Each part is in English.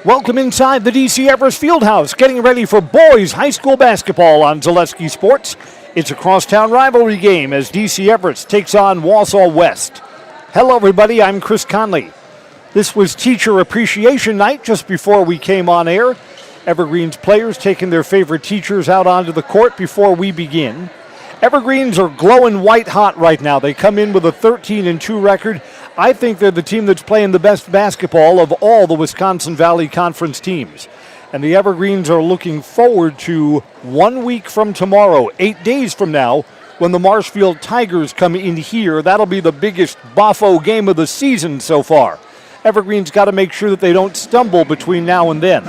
Welcome inside the DC Everest Fieldhouse, getting ready for boys high school basketball on Zaleski Sports. It's a crosstown rivalry game as DC Everest takes on Wausau West. Hello everybody, I'm Chris Conley. This was Teacher Appreciation Night just before we came on air. Evergreen's players taking their favorite teachers out onto the court before we begin. Evergreens are glowing white hot right now. They come in with a 13-2 record. I think they're the team that's playing the best basketball of all the Wisconsin Valley Conference teams. And the Evergreens are looking forward to 1 week from tomorrow, 8 days from now, when the Marshfield Tigers come in here. That'll be the biggest Boffo game of the season so far. Evergreens got to make sure that they don't stumble between now and then.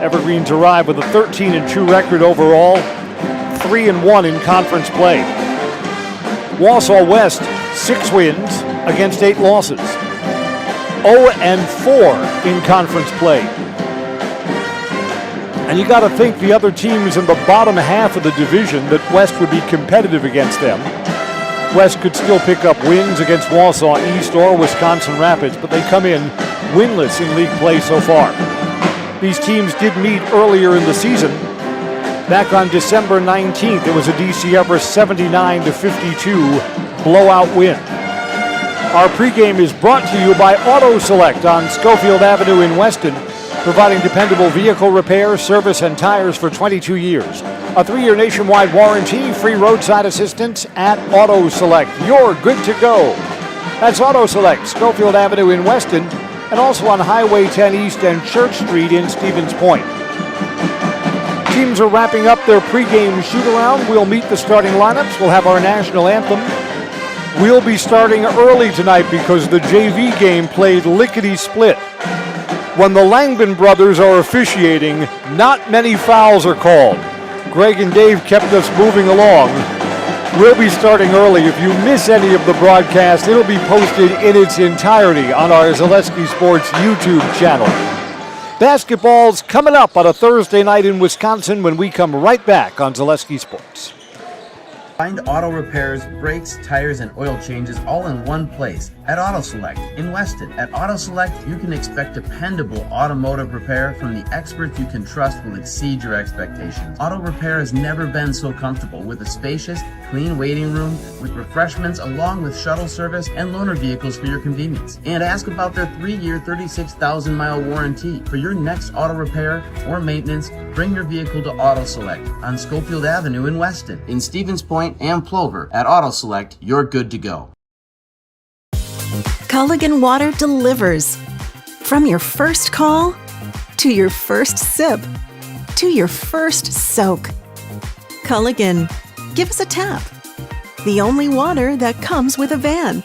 Evergreens arrive with a 13-2 record overall, 3-1 in conference play. Wausau West, 6 wins against 8 losses. 0-4 in conference play. And you got to think the other teams in the bottom half of the division that West would be competitive against them. West could still pick up wins against Wausau East or Wisconsin Rapids, but they come in winless in league play so far. These teams did meet earlier in the season. Back on December 19th, it was a DC Everest 79-52 blowout win. Our pregame is brought to you by Auto Select on Schofield Avenue in Weston, providing dependable vehicle repair, service, and tires for 22 years. A 3-year nationwide warranty, free roadside assistance at Auto Select. You're good to go. That's Auto Select, Schofield Avenue in Weston, and also on Highway 10 East and Church Street in Stevens Point. Teams are wrapping up their pregame shoot-around. We'll meet the starting lineups. We'll have our national anthem. We'll be starting early tonight because the JV game played lickety-split. When the Langdon brothers are officiating, not many fouls are called. Greg and Dave kept us moving along. We'll be starting early. If you miss any of the broadcast, it'll be posted in its entirety on our Zaleski Sports YouTube channel. Basketball's coming up on a Thursday night in Wisconsin when we come right back on Zaleski Sports. Find auto repairs, brakes, tires, and oil changes all in one place at Auto Select in Weston. At Auto Select, you can expect dependable automotive repair from the experts you can trust will exceed your expectations. Auto repair has never been so comfortable with a spacious, clean waiting room with refreshments along with shuttle service and loaner vehicles for your convenience. And ask about their 3-year, 36,000-mile warranty. For your next auto repair or maintenance, bring your vehicle to Auto Select on Schofield Avenue in Weston. In Stevens Point and Plover, at Auto Select, you're good to go. Culligan Water delivers. From your first call, to your first sip, to your first soak. Culligan, give us a tap. The only water that comes with a van.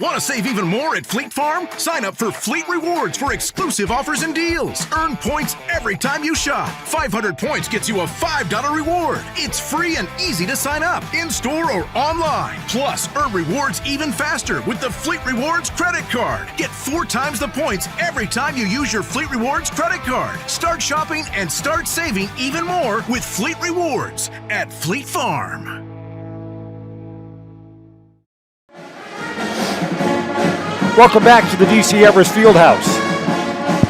Want to save even more at Fleet Farm? Sign up for Fleet Rewards for exclusive offers and deals. Earn points every time you shop. 500 points gets you a $5 reward. It's free and easy to sign up, in-store or online. Plus, earn rewards even faster with the Fleet Rewards credit card. Get 4 times the points every time you use your Fleet Rewards credit card. Start shopping and start saving even more with Fleet Rewards at Fleet Farm. Welcome back to the DC Everest Fieldhouse.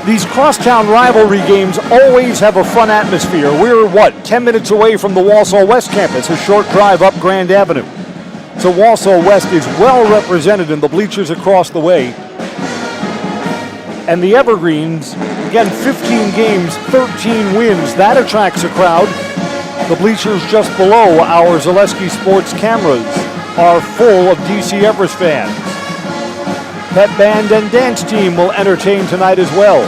These crosstown rivalry games always have a fun atmosphere. We're, 10 minutes away from the Wausau West campus, a short drive up Grand Avenue. So Wausau West is well represented in the bleachers across the way. And the Evergreens, again, 15 games, 13 wins. That attracts a crowd. The bleachers just below our Zaleski Sports cameras are full of DC Everest fans. Pep band and dance team will entertain tonight as well.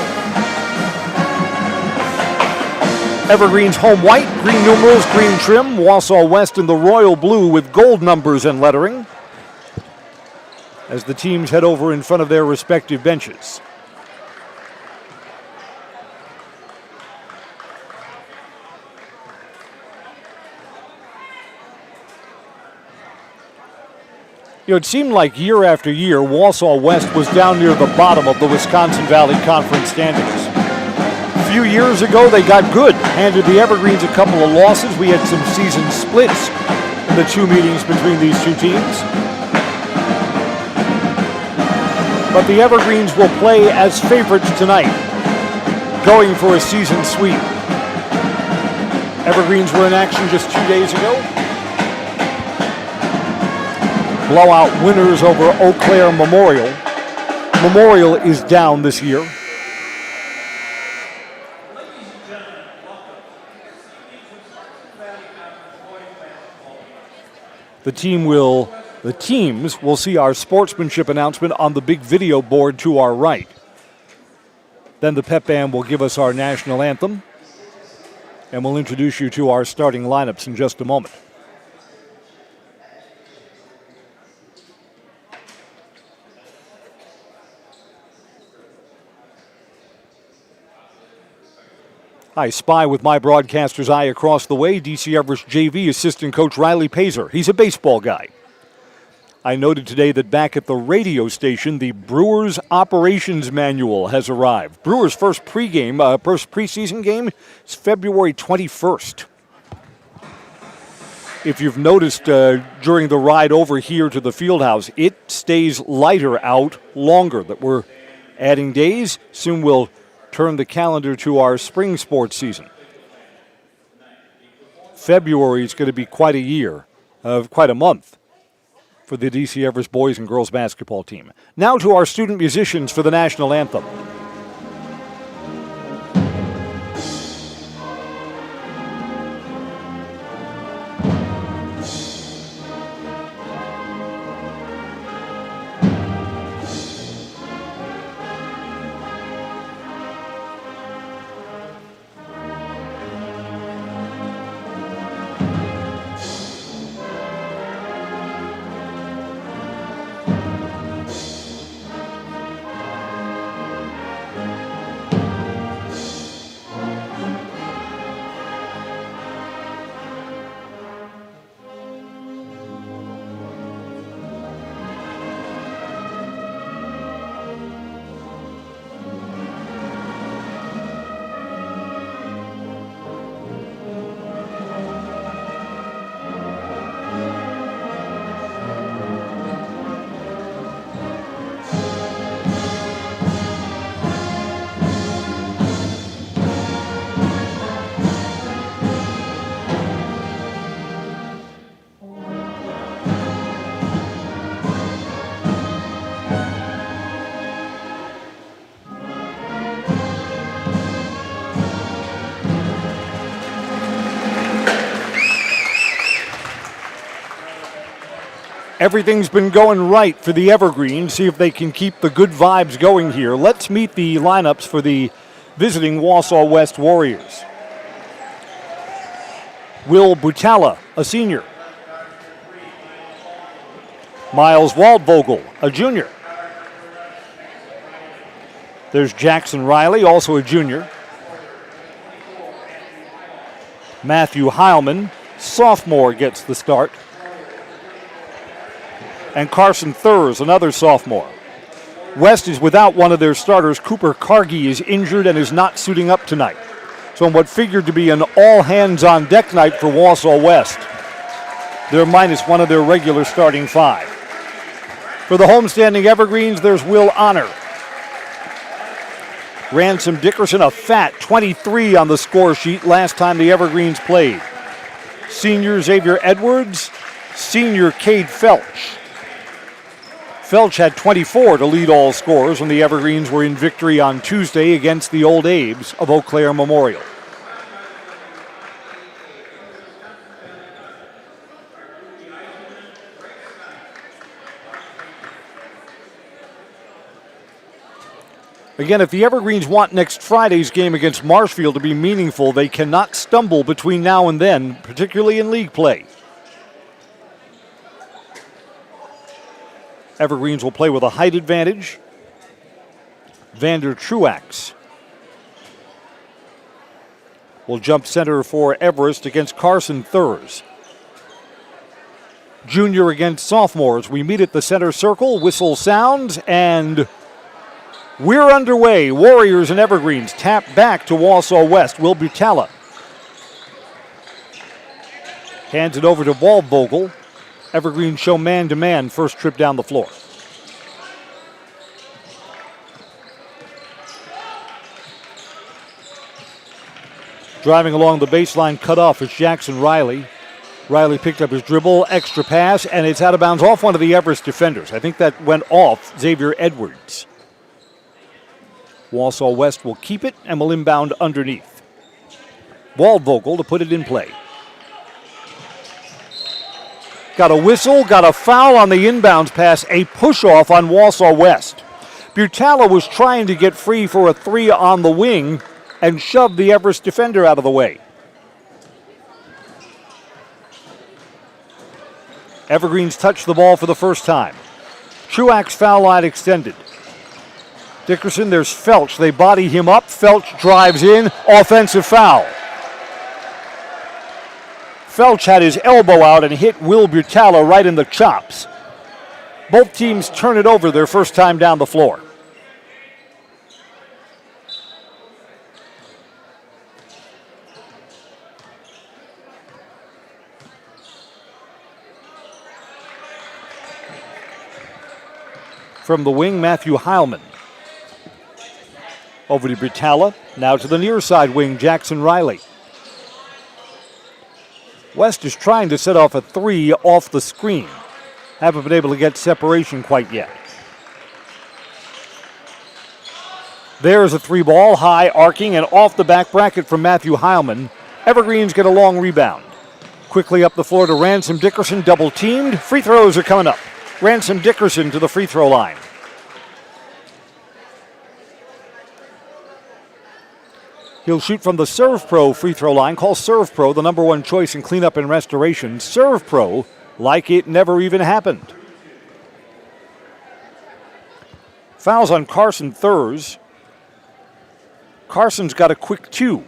Evergreen's home white, green numerals, green trim. Wausau West in the royal blue with gold numbers and lettering as the teams head over in front of their respective benches. It seemed like year after year, Wausau West was down near the bottom of the Wisconsin Valley Conference standings. A few years ago, they got good, handed the Evergreens a couple of losses. We had some season splits in the 2 meetings between these two teams. But the Evergreens will play as favorites tonight, going for a season sweep. Evergreens were in action just 2 days ago. Blowout winners over Eau Claire Memorial. Memorial is down this year. The teams will see our sportsmanship announcement on the big video board to our right. Then the pep band will give us our national anthem, and we'll introduce you to our starting lineups in just a moment. I spy with my broadcaster's eye across the way DC Everest JV assistant coach Riley Pazer. He's a baseball guy. I noted today that back at the radio station, the Brewers Operations Manual has arrived. Brewers' first preseason game is February 21st. If you've noticed during the ride over here to the field house, it stays lighter out longer. That we're adding days. Soon we'll turn the calendar to our spring sports season. February is going to be quite a month for the DC Everest boys and girls basketball team. Now to our student musicians for the national anthem. Everything's been going right for the Evergreens. See if they can keep the good vibes going here. Let's meet the lineups for the visiting Wausau West Warriors. Will Butala, a senior. Miles Waldvogel, a junior. There's Jackson Riley, also a junior. Matthew Heilman, sophomore, gets the start. And Carson Thurs, another sophomore. West is without one of their starters. Cooper Cargie is injured and is not suiting up tonight. So in what figured to be an all-hands-on-deck night for Wausau West, they're minus one of their regular starting five. For the homestanding Evergreens, there's Will Honor. Ransom Dickerson, a fat 23 on the score sheet last time the Evergreens played. Senior Xavier Edwards, senior Cade Felch. Felch had 24 to lead all scorers when the Evergreens were in victory on Tuesday against the Old Abes of Eau Claire Memorial. Again, if the Evergreens want next Friday's game against Marshfield to be meaningful, they cannot stumble between now and then, particularly in league play. Evergreens will play with a height advantage. Vander Truax will jump center for Everest against Carson Thurs. Junior against sophomores. We meet at the center circle. Whistle sounds, and we're underway. Warriors and Evergreens tap back to Wausau West. Will Butala hands it over to Waldvogel. Evergreens show man-to-man first trip down the floor. Driving along the baseline, cut off is Jackson Riley. Riley picked up his dribble, extra pass, and it's out of bounds off one of the Everest defenders. I think that went off Xavier Edwards. Wausau West will keep it and will inbound underneath. Waldvogel to put it in play. Got a whistle, got a foul on the inbounds pass, a push-off on Wausau West. Butala was trying to get free for a three on the wing and shoved the Everest defender out of the way. Evergreens touch the ball for the first time. Truax foul line extended. Dickerson, there's Felch. They body him up. Felch drives in. Offensive foul. Felch had his elbow out and hit Will Butala right in the chops. Both teams turn it over their first time down the floor. From the wing, Matthew Heilman. Over to Butala. Now to the near side wing, Jackson Riley. West is trying to set off a three off the screen. Haven't been able to get separation quite yet. There's a three ball, high, arcing, and off the back bracket from Matthew Heilman. Evergreens get a long rebound. Quickly up the floor to Ransom Dickerson, double teamed. Free throws are coming up. Ransom Dickerson to the free throw line. He'll shoot from the Serve Pro free throw line. Call Serve Pro the number one choice in cleanup and restoration. Serve Pro like it never even happened. Fouls on Carson Thurs. Carson's got a quick two.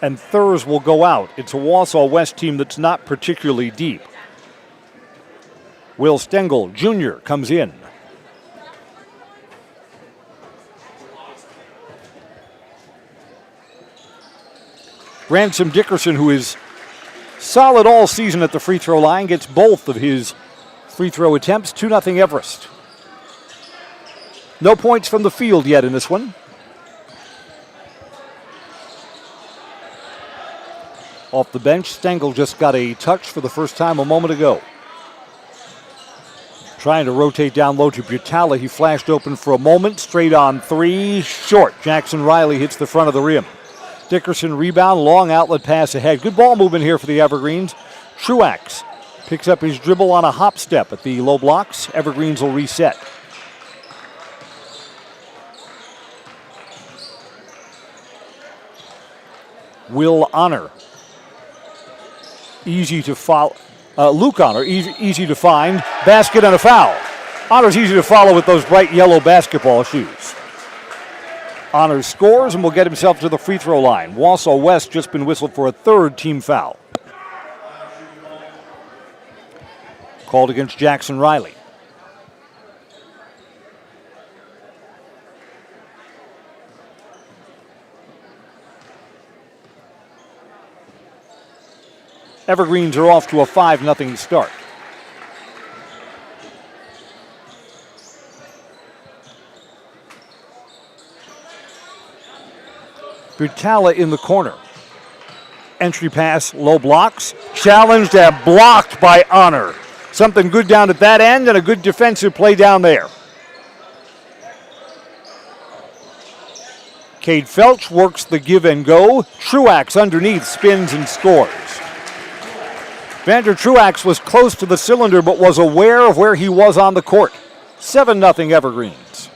And Thurs will go out. It's a Wausau West team that's not particularly deep. Will Stengel Jr. comes in. Ransom Dickerson, who is solid all season at the free throw line, gets both of his free throw attempts. 2-0 Everest. No points from the field yet in this one. Off the bench, Stengel just got a touch for the first time a moment ago. Trying to rotate down low to Butala. He flashed open for a moment. Straight on three. Short. Jackson Riley hits the front of the rim. Dickerson rebound. Long outlet pass ahead. Good ball movement here for the Evergreens. Truax picks up his dribble on a hop step at the low blocks. Evergreens will reset. Will Honor. Easy to follow. Luke Honor, easy to find. Basket and a foul. Honor's easy to follow with those bright yellow basketball shoes. Honor scores and will get himself to the free throw line. Wausau West just been whistled for a third team foul. Called against Jackson Riley. Evergreens are off to a 5-0 start. Butala in the corner. Entry pass, low blocks. Challenged and blocked by Honor. Something good down at that end and a good defensive play down there. Cade Felch works the give and go. Truax underneath spins and scores. Vander Truax was close to the cylinder but was aware of where he was on the court. 7-0 Evergreens.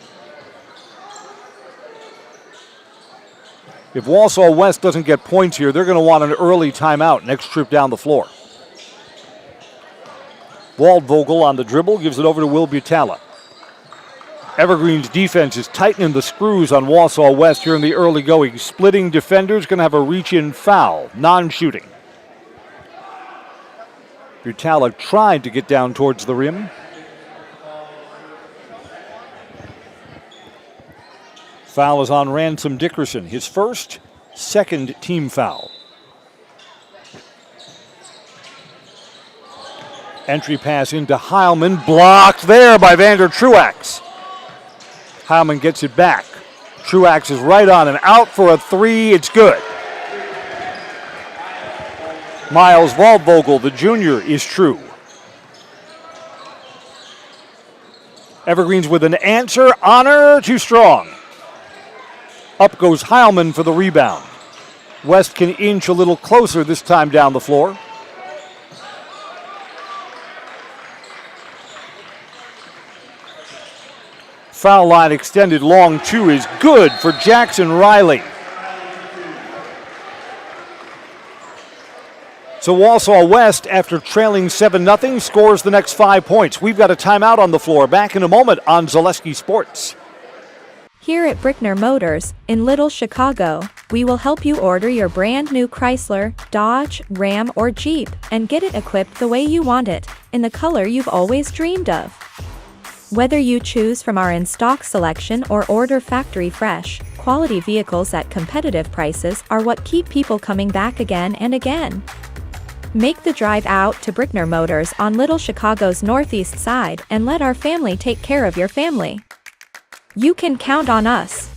If Wausau West doesn't get points here, they're going to want an early timeout next trip down the floor. Waldvogel on the dribble, gives it over to Will Butala. Evergreen's defense is tightening the screws on Wausau West here in the early going. Splitting defenders, going to have a reach-in foul, non-shooting. Butala tried to get down towards the rim. Foul is on Ransom Dickerson, his first, second team foul. Entry pass into Heilman, blocked there by Vander Truax. Heilman gets it back. Truax is right on and out for a three. It's good. Miles Waldvogel, the junior, is true. Evergreens with an answer. Honor too strong. Up goes Heilman for the rebound. West can inch a little closer this time down the floor. Foul line extended long two is good for Jackson Riley. So Wausau West, after trailing 7-0, scores the next 5 points. We've got a timeout on the floor. Back in a moment on Zaleski Sports. Here at Brickner Motors, in Little Chicago, we will help you order your brand new Chrysler, Dodge, Ram, or Jeep and get it equipped the way you want it, in the color you've always dreamed of. Whether you choose from our in-stock selection or order factory fresh, quality vehicles at competitive prices are what keep people coming back again and again. Make the drive out to Brickner Motors on Little Chicago's northeast side and let our family take care of your family. You can count on us.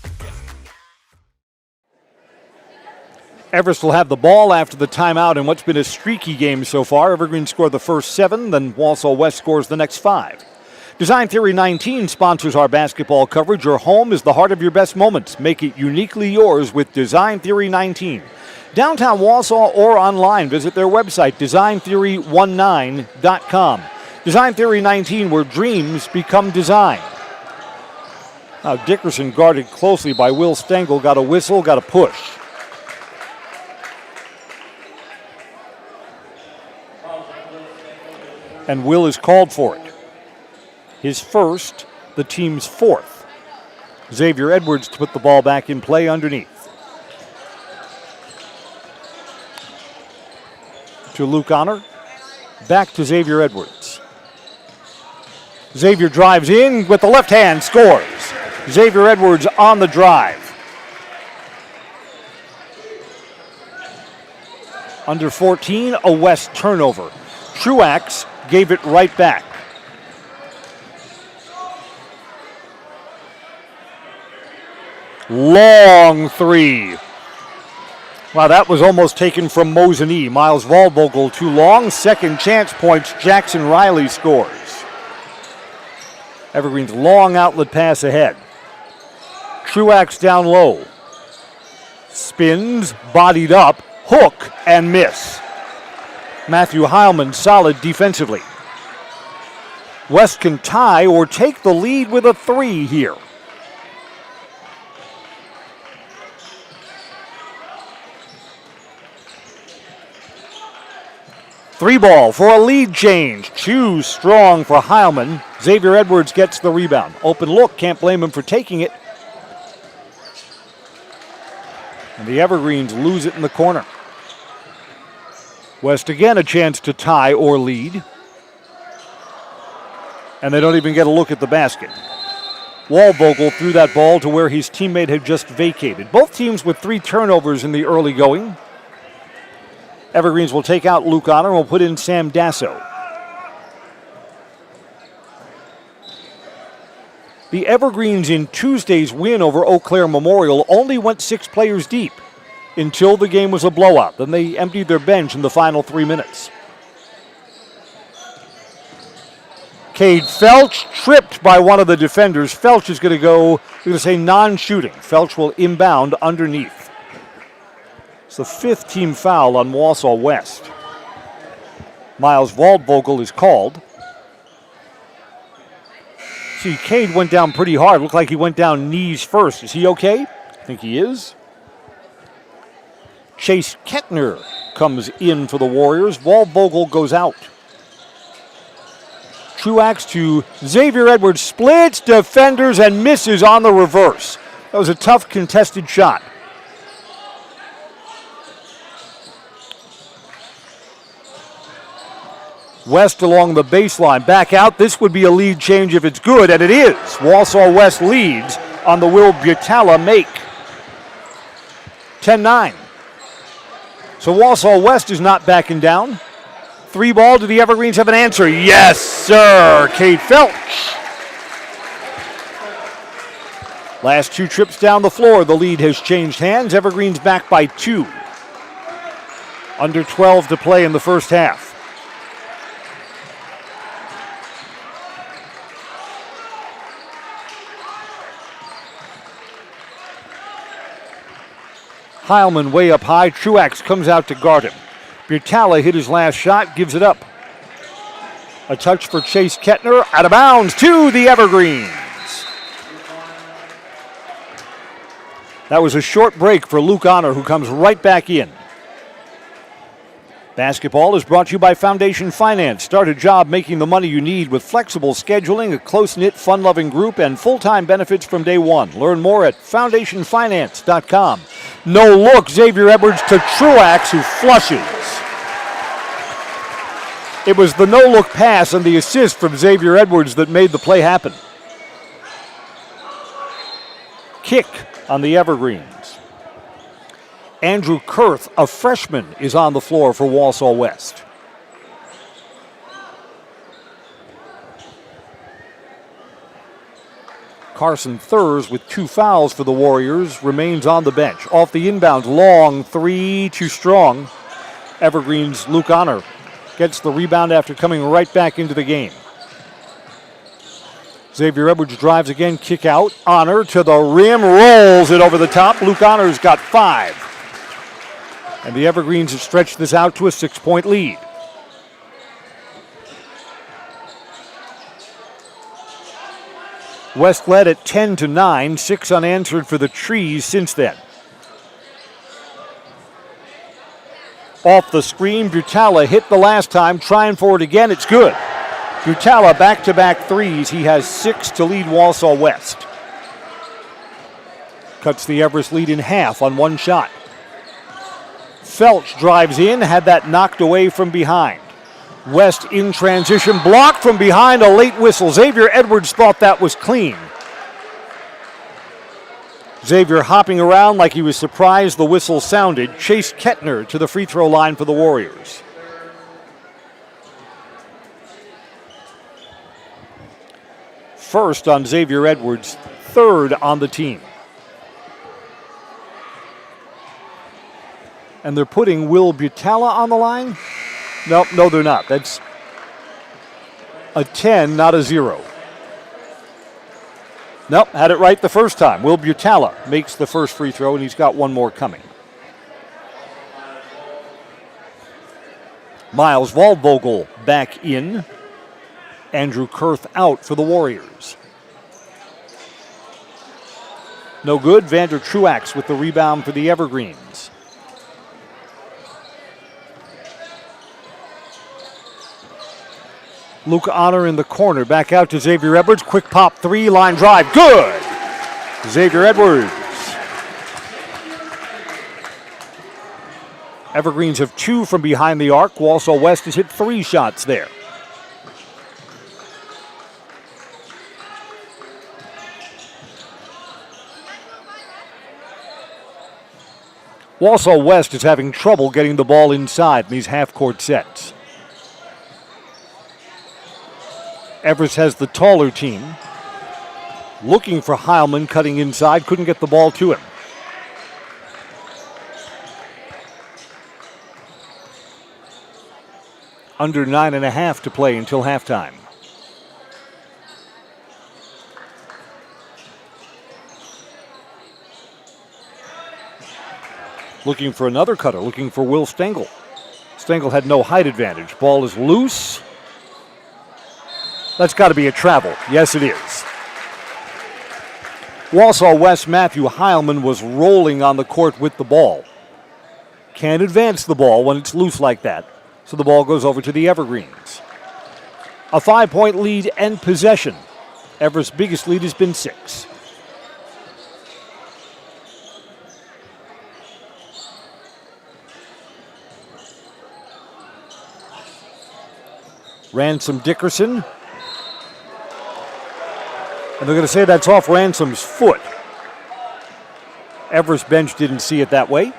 Everest will have the ball after the timeout in what's been a streaky game so far. Evergreen scored the first 7, then Wausau West scores the next 5. Design Theory 19 sponsors our basketball coverage. Your home is the heart of your best moments. Make it uniquely yours with Design Theory 19. Downtown Wausau or online, visit their website, designtheory19.com. Design Theory 19, where dreams become design. Now Dickerson, guarded closely by Will Stengel, got a whistle, got a push. And Will is called for it. His first, the team's 4th. Xavier Edwards to put the ball back in play underneath. To Luke Honor. Back to Xavier Edwards. Xavier drives in with the left hand, scores. Xavier Edwards on the drive. Under 14, a West turnover. Truax gave it right back. Long three. Wow, that was almost taken from Mosinee. Miles Waldvogel too long. Second chance points. Jackson Riley scores. Evergreen's long outlet pass ahead. Truax down low. Spins, bodied up, hook, and miss. Matthew Heilman solid defensively. West can tie or take the lead with a 3 here. Three ball for a lead change. Too strong for Heilman. Xavier Edwards gets the rebound. Open look, can't blame him for taking it. And the Evergreens lose it in the corner. West again a chance to tie or lead. And they don't even get a look at the basket. Waldvogel threw that ball to where his teammate had just vacated. Both teams with 3 turnovers in the early going. Evergreens will take out Luke Honor and will put in Sam Dasso. The Evergreens in Tuesday's win over Eau Claire Memorial only went 6 players deep until the game was a blowout. Then they emptied their bench in the final 3 minutes. Cade Felch tripped by one of the defenders. Felch is going to go, we're going to say non-shooting. Felch will inbound underneath. It's the 5th team foul on Wausau West. Miles Waldvogel is called. See, Cade went down pretty hard. Looked like he went down knees first. Is he okay? I think he is. Chase Kettner comes in for the Warriors. Waldvogel goes out. Truax to Xavier Edwards, splits defenders and misses on the reverse. That was a tough contested shot. West along the baseline, back out. This would be a lead change if it's good, and it is. Wausau West leads on the Will Butala make. 10-9. So Wausau West is not backing down. 3 ball, do the Evergreens have an answer? Yes, sir. Cade Felch. Last 2 trips down the floor, the lead has changed hands. Evergreen's back by 2. Under 12 to play in the first half. Heilman way up high. Truax comes out to guard him. Butala hit his last shot, gives it up. A touch for Chase Kettner, out of bounds to the Evergreens. That was a short break for Luke Honor, who comes right back in. Basketball is brought to you by Foundation Finance. Start a job making the money you need with flexible scheduling, a close-knit, fun-loving group, and full-time benefits from day one. Learn more at foundationfinance.com. No look, Xavier Edwards to Truax, who flushes. It was the no-look pass and the assist from Xavier Edwards that made the play happen. Kick on the Evergreens. Andrew Kurth, a freshman, is on the floor for Wausau West. Carson Thurs, with 2 fouls for the Warriors, remains on the bench. Off the inbound, long 3, too strong. Evergreen's Luke Honor gets the rebound after coming right back into the game. Xavier Edwards drives again, kick out. Honor to the rim, rolls it over the top. Luke Honor's got 5. And the Evergreens have stretched this out to a 6-point lead. West led at 10-9, 6 unanswered for the Trees since then. Off the screen, Butala hit the last time, trying for it again, it's good. Butala back-to-back threes, he has 6 to lead Wausau West. Cuts the Everest lead in half on 1 shot. Felch drives in, had that knocked away from behind. West in transition, blocked from behind, a late whistle. Xavier Edwards thought that was clean. Xavier hopping around like he was surprised the whistle sounded. Chase Kettner to the free throw line for the Warriors. First on Xavier Edwards, 3rd on the team. And they're putting Will Butala on the line? No, they're not. That's a 10, not a 0. Nope, had it right the first time. Will Butala makes the first free throw, and he's got 1 more coming. Miles Waldvogel back in. Andrew Kurth out for the Warriors. No good. Vander Truax with the rebound for the Evergreens. Luke Honor in the corner. Back out to Xavier Edwards. Quick pop 3, line drive. Good! Xavier Edwards. Evergreens have 2 from behind the arc. Wausau West has hit 3 shots there. Wausau West is having trouble getting the ball inside in these half-court sets. Everest has the taller team. Looking for Heilman, cutting inside, couldn't get the ball to him. Under 9.5 to play until halftime. Looking for another cutter, looking for Will Stengel. Stengel had no height advantage. Ball is loose. That's got to be a travel. Yes, it is. Wausau West Matthew Heilman was rolling on the court with the ball. Can't advance the ball when it's loose like that, so the ball goes over to the Evergreens. A 5-point lead and possession. Everest's biggest lead has been 6. Ransom Dickerson. And they're going to say that's off Ransom's foot. Everest bench didn't see it that way.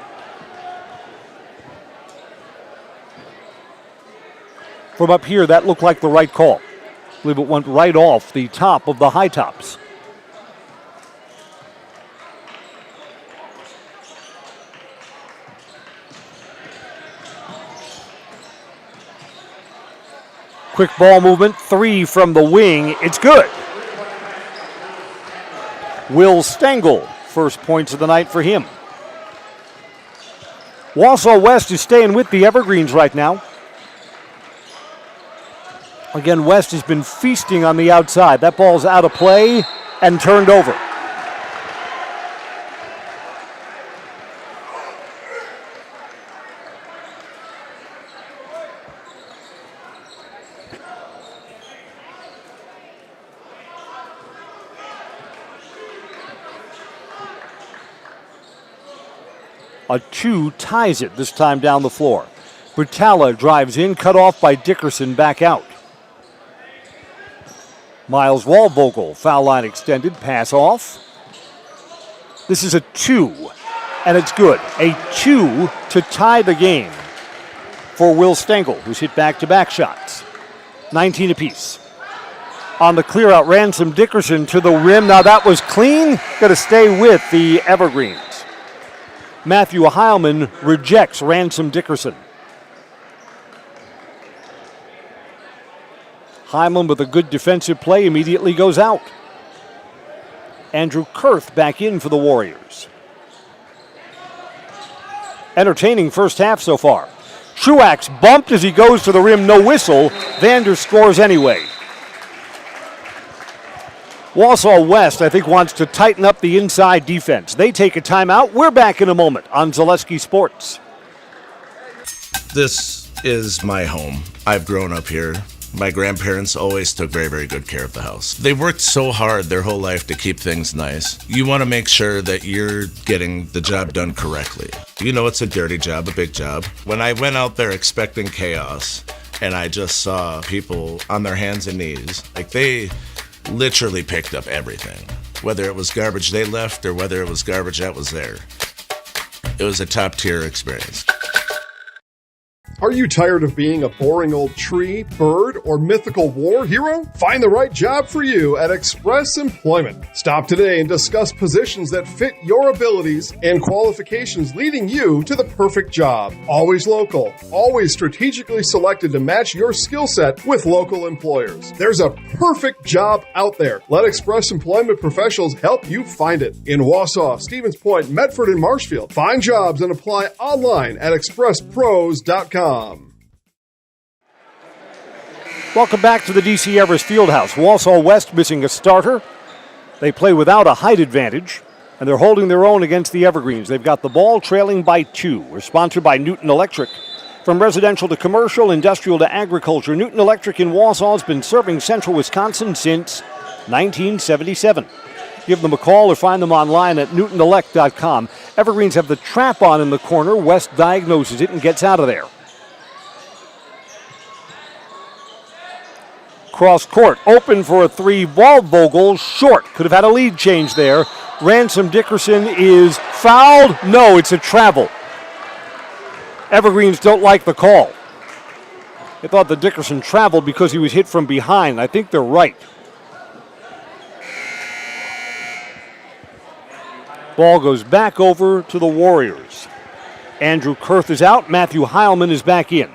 From up here, that looked like the right call. I believe it went right off the top of the high tops. Quick ball movement, 3 from the wing. It's good. Will Stengel, first points of the night for him. Wausau West is staying with the Evergreens right now. Again, West has been feasting on the outside. That ball's out of play and turned over. A 2 ties it this time down the floor. Brutala drives in, cut off by Dickerson, back out. Miles Waldvogel, foul line extended, pass off. This is a 2, and it's good. A 2 to tie the game for Will Stengel, who's hit back-to-back shots. 19 apiece. On the clear-out, Ransom Dickerson to the rim. Now that was clean. Got to stay with the Evergreens. Matthew Heilman rejects Ransom Dickerson. Heilman with a good defensive play immediately goes out. Andrew Kurth back in for the Warriors. Entertaining first half so far. Truax bumped as he goes to the rim, no whistle. Vander scores anyway. Wausau West, I think, wants to tighten up the inside defense. They take a timeout. We're back in a moment on Zaleski Sports. This is my home. I've grown up here. My grandparents always took very, very good care of the house. They worked so hard their whole life to keep things nice. You want to make sure that you're getting the job done correctly. You know it's a dirty job, a big job. When I went out there expecting chaos, and I just saw people on their hands and knees, like they literally picked up everything, whether it was garbage they left or whether it was garbage that was there. It was a top-tier experience. Are you tired of being a boring old tree, bird, or mythical war hero? Find the right job for you at Express Employment. Stop today and discuss positions that fit your abilities and qualifications, leading you to the perfect job. Always local, always strategically selected to match your skill set with local employers. There's a perfect job out there. Let Express Employment professionals help you find it. In Wausau, Stevens Point, Medford, and Marshfield. Find jobs and apply online at expresspros.com. Welcome back to the DC Everest Fieldhouse. Wausau West missing a starter. They play without a height advantage, and they're holding their own against the Evergreens. They've got the ball trailing by 2. We're sponsored by Newton Electric. From residential to commercial, industrial to agriculture, Newton Electric in Wausau has been serving central Wisconsin since 1977. Give them a call or find them online at newtonelect.com. Evergreens have the trap on in the corner. West diagnoses it and gets out of there. Cross court, open for a 3. Waldvogel, short. Could have had a lead change there. Ransom Dickerson is fouled. No, it's a travel. Evergreens don't like the call. They thought that Dickerson traveled because he was hit from behind. I think they're right. Ball goes back over to the Warriors. Andrew Kurth is out. Matthew Heilman is back in.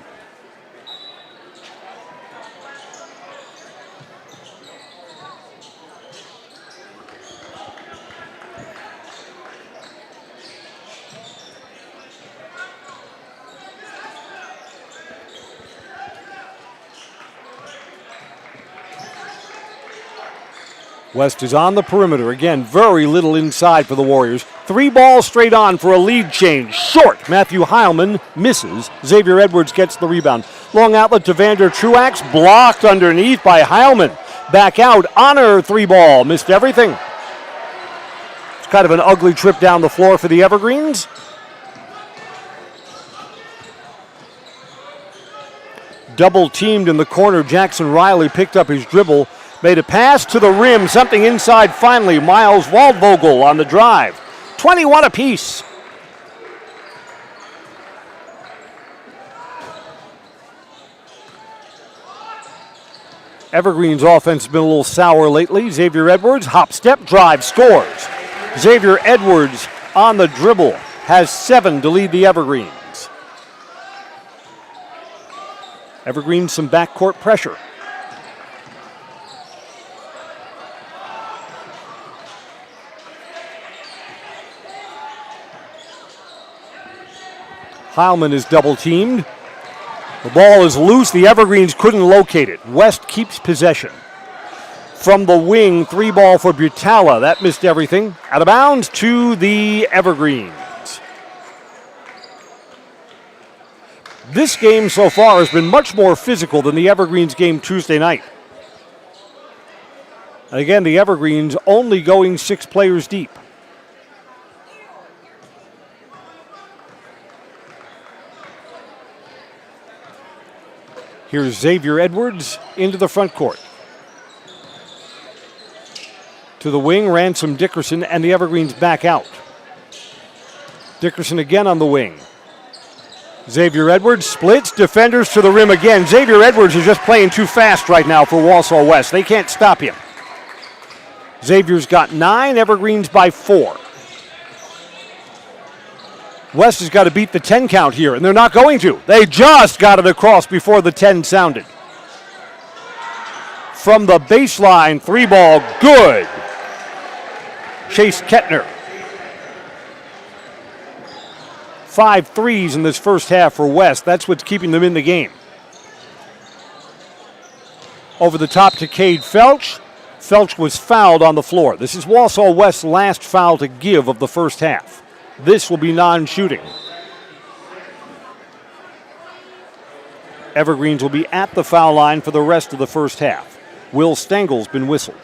West is on the perimeter. Again, very little inside for the Warriors. 3 balls straight on for a lead change. Short. Matthew Heilman misses. Xavier Edwards gets the rebound. Long outlet to Vander Truax. Blocked underneath by Heilman. Back out. Honor 3 ball. Missed everything. It's kind of an ugly trip down the floor for the Evergreens. Double teamed in the corner. Jackson Riley picked up his dribble. Made a pass to the rim, something inside finally. Miles Waldvogel on the drive. 21 apiece. Evergreen's offense has been a little sour lately. Xavier Edwards, hop, step, drive, scores. Xavier Edwards on the dribble has 7 to lead the Evergreens. Evergreens some backcourt pressure. Heilman is double teamed. The ball is loose. The Evergreens couldn't locate it. West keeps possession. From the wing, 3 ball for Butala. That missed everything. Out of bounds to the Evergreens. This game so far has been much more physical than the Evergreens game Tuesday night. And again, the Evergreens only going 6 players deep. Here's Xavier Edwards into the front court. To the wing, Ransom Dickerson, and the Evergreens back out. Dickerson again on the wing. Xavier Edwards splits, defenders to the rim again. Xavier Edwards is just playing too fast right now for Wausau West. They can't stop him. Xavier's got 9, Evergreens by 4. West has got to beat the 10 count here, and they're not going to. They just got it across before the 10 sounded. From the baseline, 3 ball, good. Chase Kettner. 5 threes in this first half for West. That's what's keeping them in the game. Over the top to Cade Felch. Felch was fouled on the floor. This is Wausau West's last foul to give of the first half. This will be non-shooting. Evergreens will be at the foul line for the rest of the first half. Will Stengel's been whistled.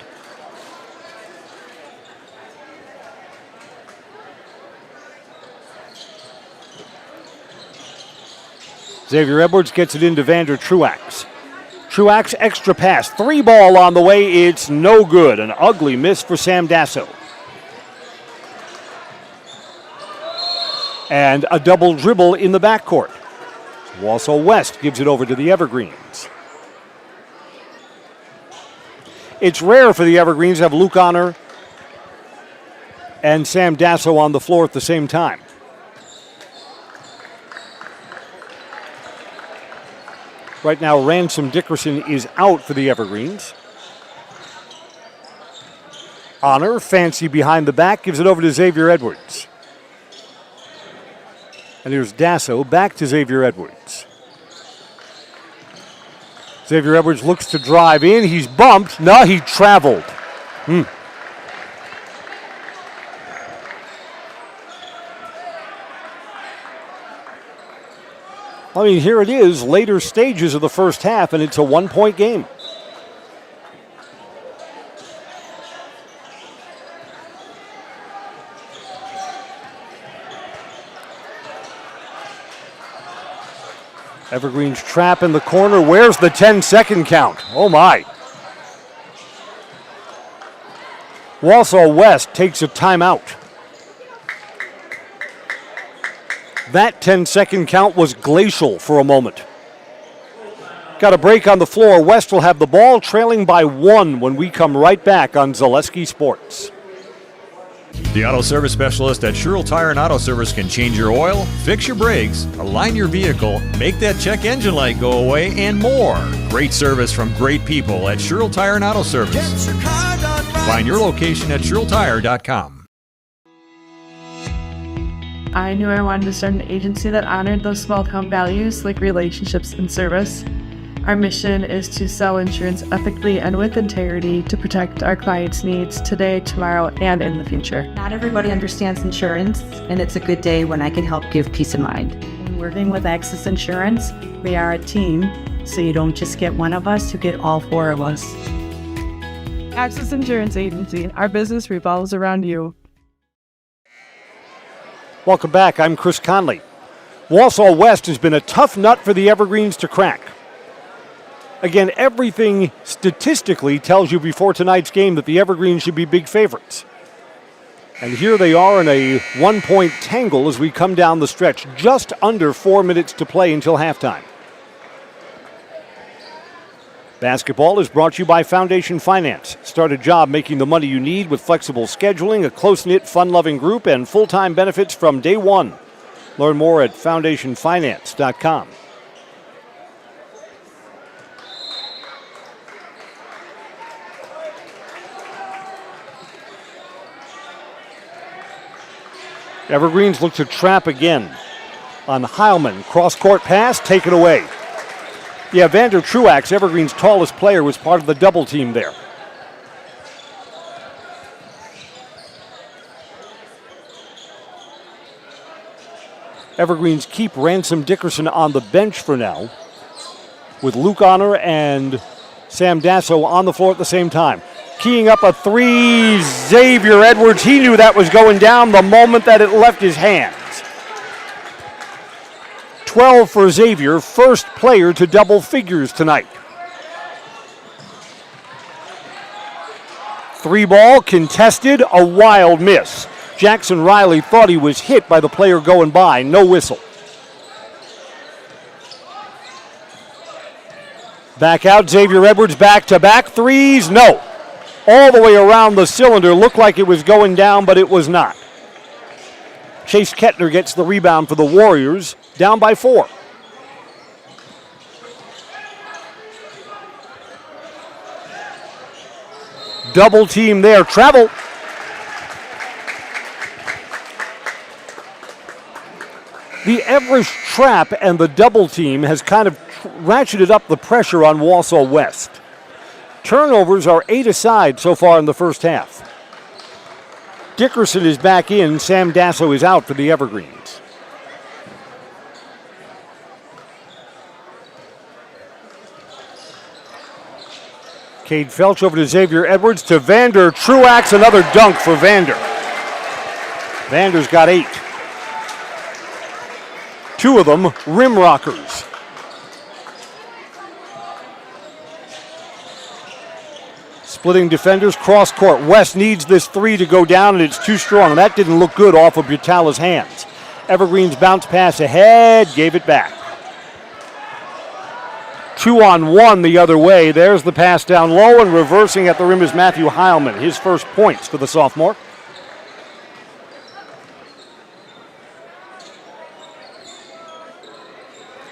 Xavier Edwards gets it into Vander Truax. Truax extra pass. 3 ball on the way. It's no good. An ugly miss for Sam Dasso. And a double dribble in the backcourt. Wausau West gives it over to the Evergreens. It's rare for the Evergreens to have Luke Honor and Sam Dasso on the floor at the same time. Right now, Ransom Dickerson is out for the Evergreens. Honor, fancy behind the back, gives it over to Xavier Edwards. And here's Dasso back to Xavier Edwards. Xavier Edwards looks to drive in. He's bumped. No, he traveled. I mean, here it is, later stages of the first half, and it's a 1-point game. Evergreens trap in the corner. Where's the 10-second count? Oh, my. Wausau West takes a timeout. That 10-second count was glacial for a moment. Got a break on the floor. West will have the ball, trailing by 1 when we come right back on Zaleski Sports. The auto service specialist at Sherrill Tire and Auto Service can change your oil, fix your brakes, align your vehicle, make that check engine light go away, and more. Great service from great people at Sherrill Tire and Auto Service. Find your location at SherrillTire.com. I knew I wanted to start an agency that honored those small town values like relationships and service. Our mission is to sell insurance ethically and with integrity to protect our clients' needs today, tomorrow, and in the future. Not everybody understands insurance, and it's a good day when I can help give peace of mind. When working with Access Insurance, we are a team, so you don't just get one of us, you get all 4 of us. Access Insurance Agency, our business revolves around you. Welcome back. I'm Chris Conley. Wausau West has been a tough nut for the Evergreens to crack. Again, everything statistically tells you before tonight's game that the Evergreens should be big favorites. And here they are in a 1-point tangle as we come down the stretch. Just under 4 minutes to play until halftime. Basketball is brought to you by Foundation Finance. Start a job making the money you need with flexible scheduling, a close-knit, fun-loving group, and full-time benefits from day one. Learn more at foundationfinance.com. Evergreens look to trap again. on Heilman. Cross-court pass, taken away. Yeah, Vander Truax, Evergreen's tallest player, was part of the double team there. Evergreen's keep Ransom Dickerson on the bench for now, with Luke Honor and Sam Dasso on the floor at the same time. Keying up a three, Xavier Edwards. He knew that was going down the moment that it left his hands. 12 for Xavier, first player to double figures tonight. Three ball, contested, a wild miss. Jackson Riley thought he was hit by the player going by, no whistle. Back out, Xavier Edwards back-to-back threes, no. All the way around the cylinder, looked like it was going down, but it was not. Chase Kettner gets the rebound for the Warriors, down by 4. Double team there, travel. The Everest trap and the double team has kind of ratcheted up the pressure on Wausau West. Turnovers are 8 aside so far in the first half. Dickerson is back in. Sam Dasso is out for the Evergreens. Cade Felch over to Xavier Edwards to Vander Truax. Another dunk for Vander. Vander's got 8. 2 of them rim rockers. Splitting defenders, cross court. West needs this 3 to go down, and it's too strong. That didn't look good off of Butala's hands. Evergreen's bounce pass ahead, gave it back. 2-on-1 the other way. There's the pass down low, and reversing at the rim is Matthew Heilman. His first points for the sophomore.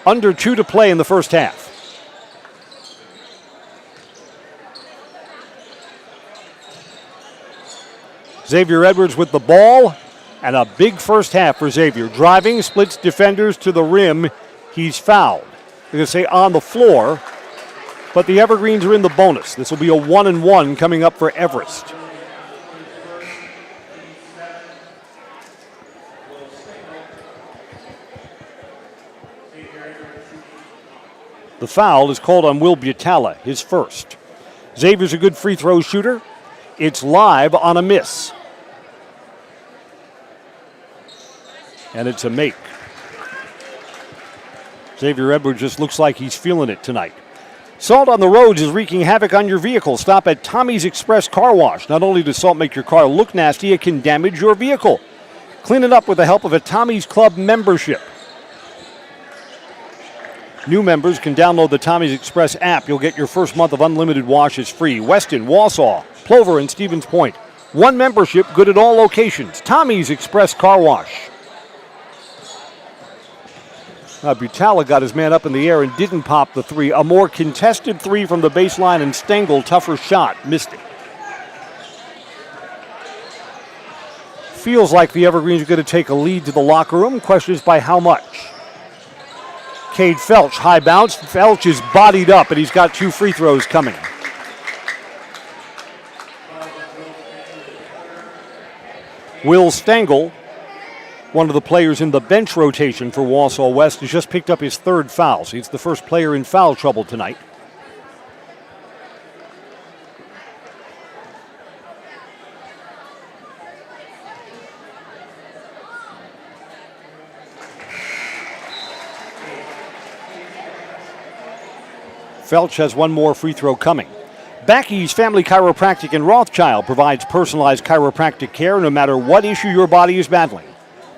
Under 2 to play in the first half. Xavier Edwards with the ball, and a big first half for Xavier. Driving, splits defenders to the rim. He's fouled. They're going to say on the floor, but the Evergreens are in the bonus. This will be a 1-and-1 coming up for Everest. The foul is called on Will Butala, his first. Xavier's a good free throw shooter. It's live on a miss. And it's a make. Xavier Edwards just looks like he's feeling it tonight. Salt on the roads is wreaking havoc on your vehicle. Stop at Tommy's Express Car Wash. Not only does salt make your car look nasty, it can damage your vehicle. Clean it up with the help of a Tommy's Club membership. New members can download the Tommy's Express app. You'll get your first month of unlimited washes free. Weston, Wausau, Plover, and Stevens Point. One membership, good at all locations. Tommy's Express Car Wash. Butala got his man up in the air and didn't pop the 3. A more contested 3 from the baseline, and Stengel, tougher shot, missed it. Feels like the Evergreens are going to take a lead to the locker room. Question is by how much? Cade Felch, high bounce. Felch is bodied up, and he's got 2 free throws coming. Will Stengel, one of the players in the bench rotation for Wausau West, has just picked up his 3rd foul. So he's the first player in foul trouble tonight. Felch has 1 more free throw coming. Backey's Family Chiropractic in Rothschild provides personalized chiropractic care no matter what issue your body is battling.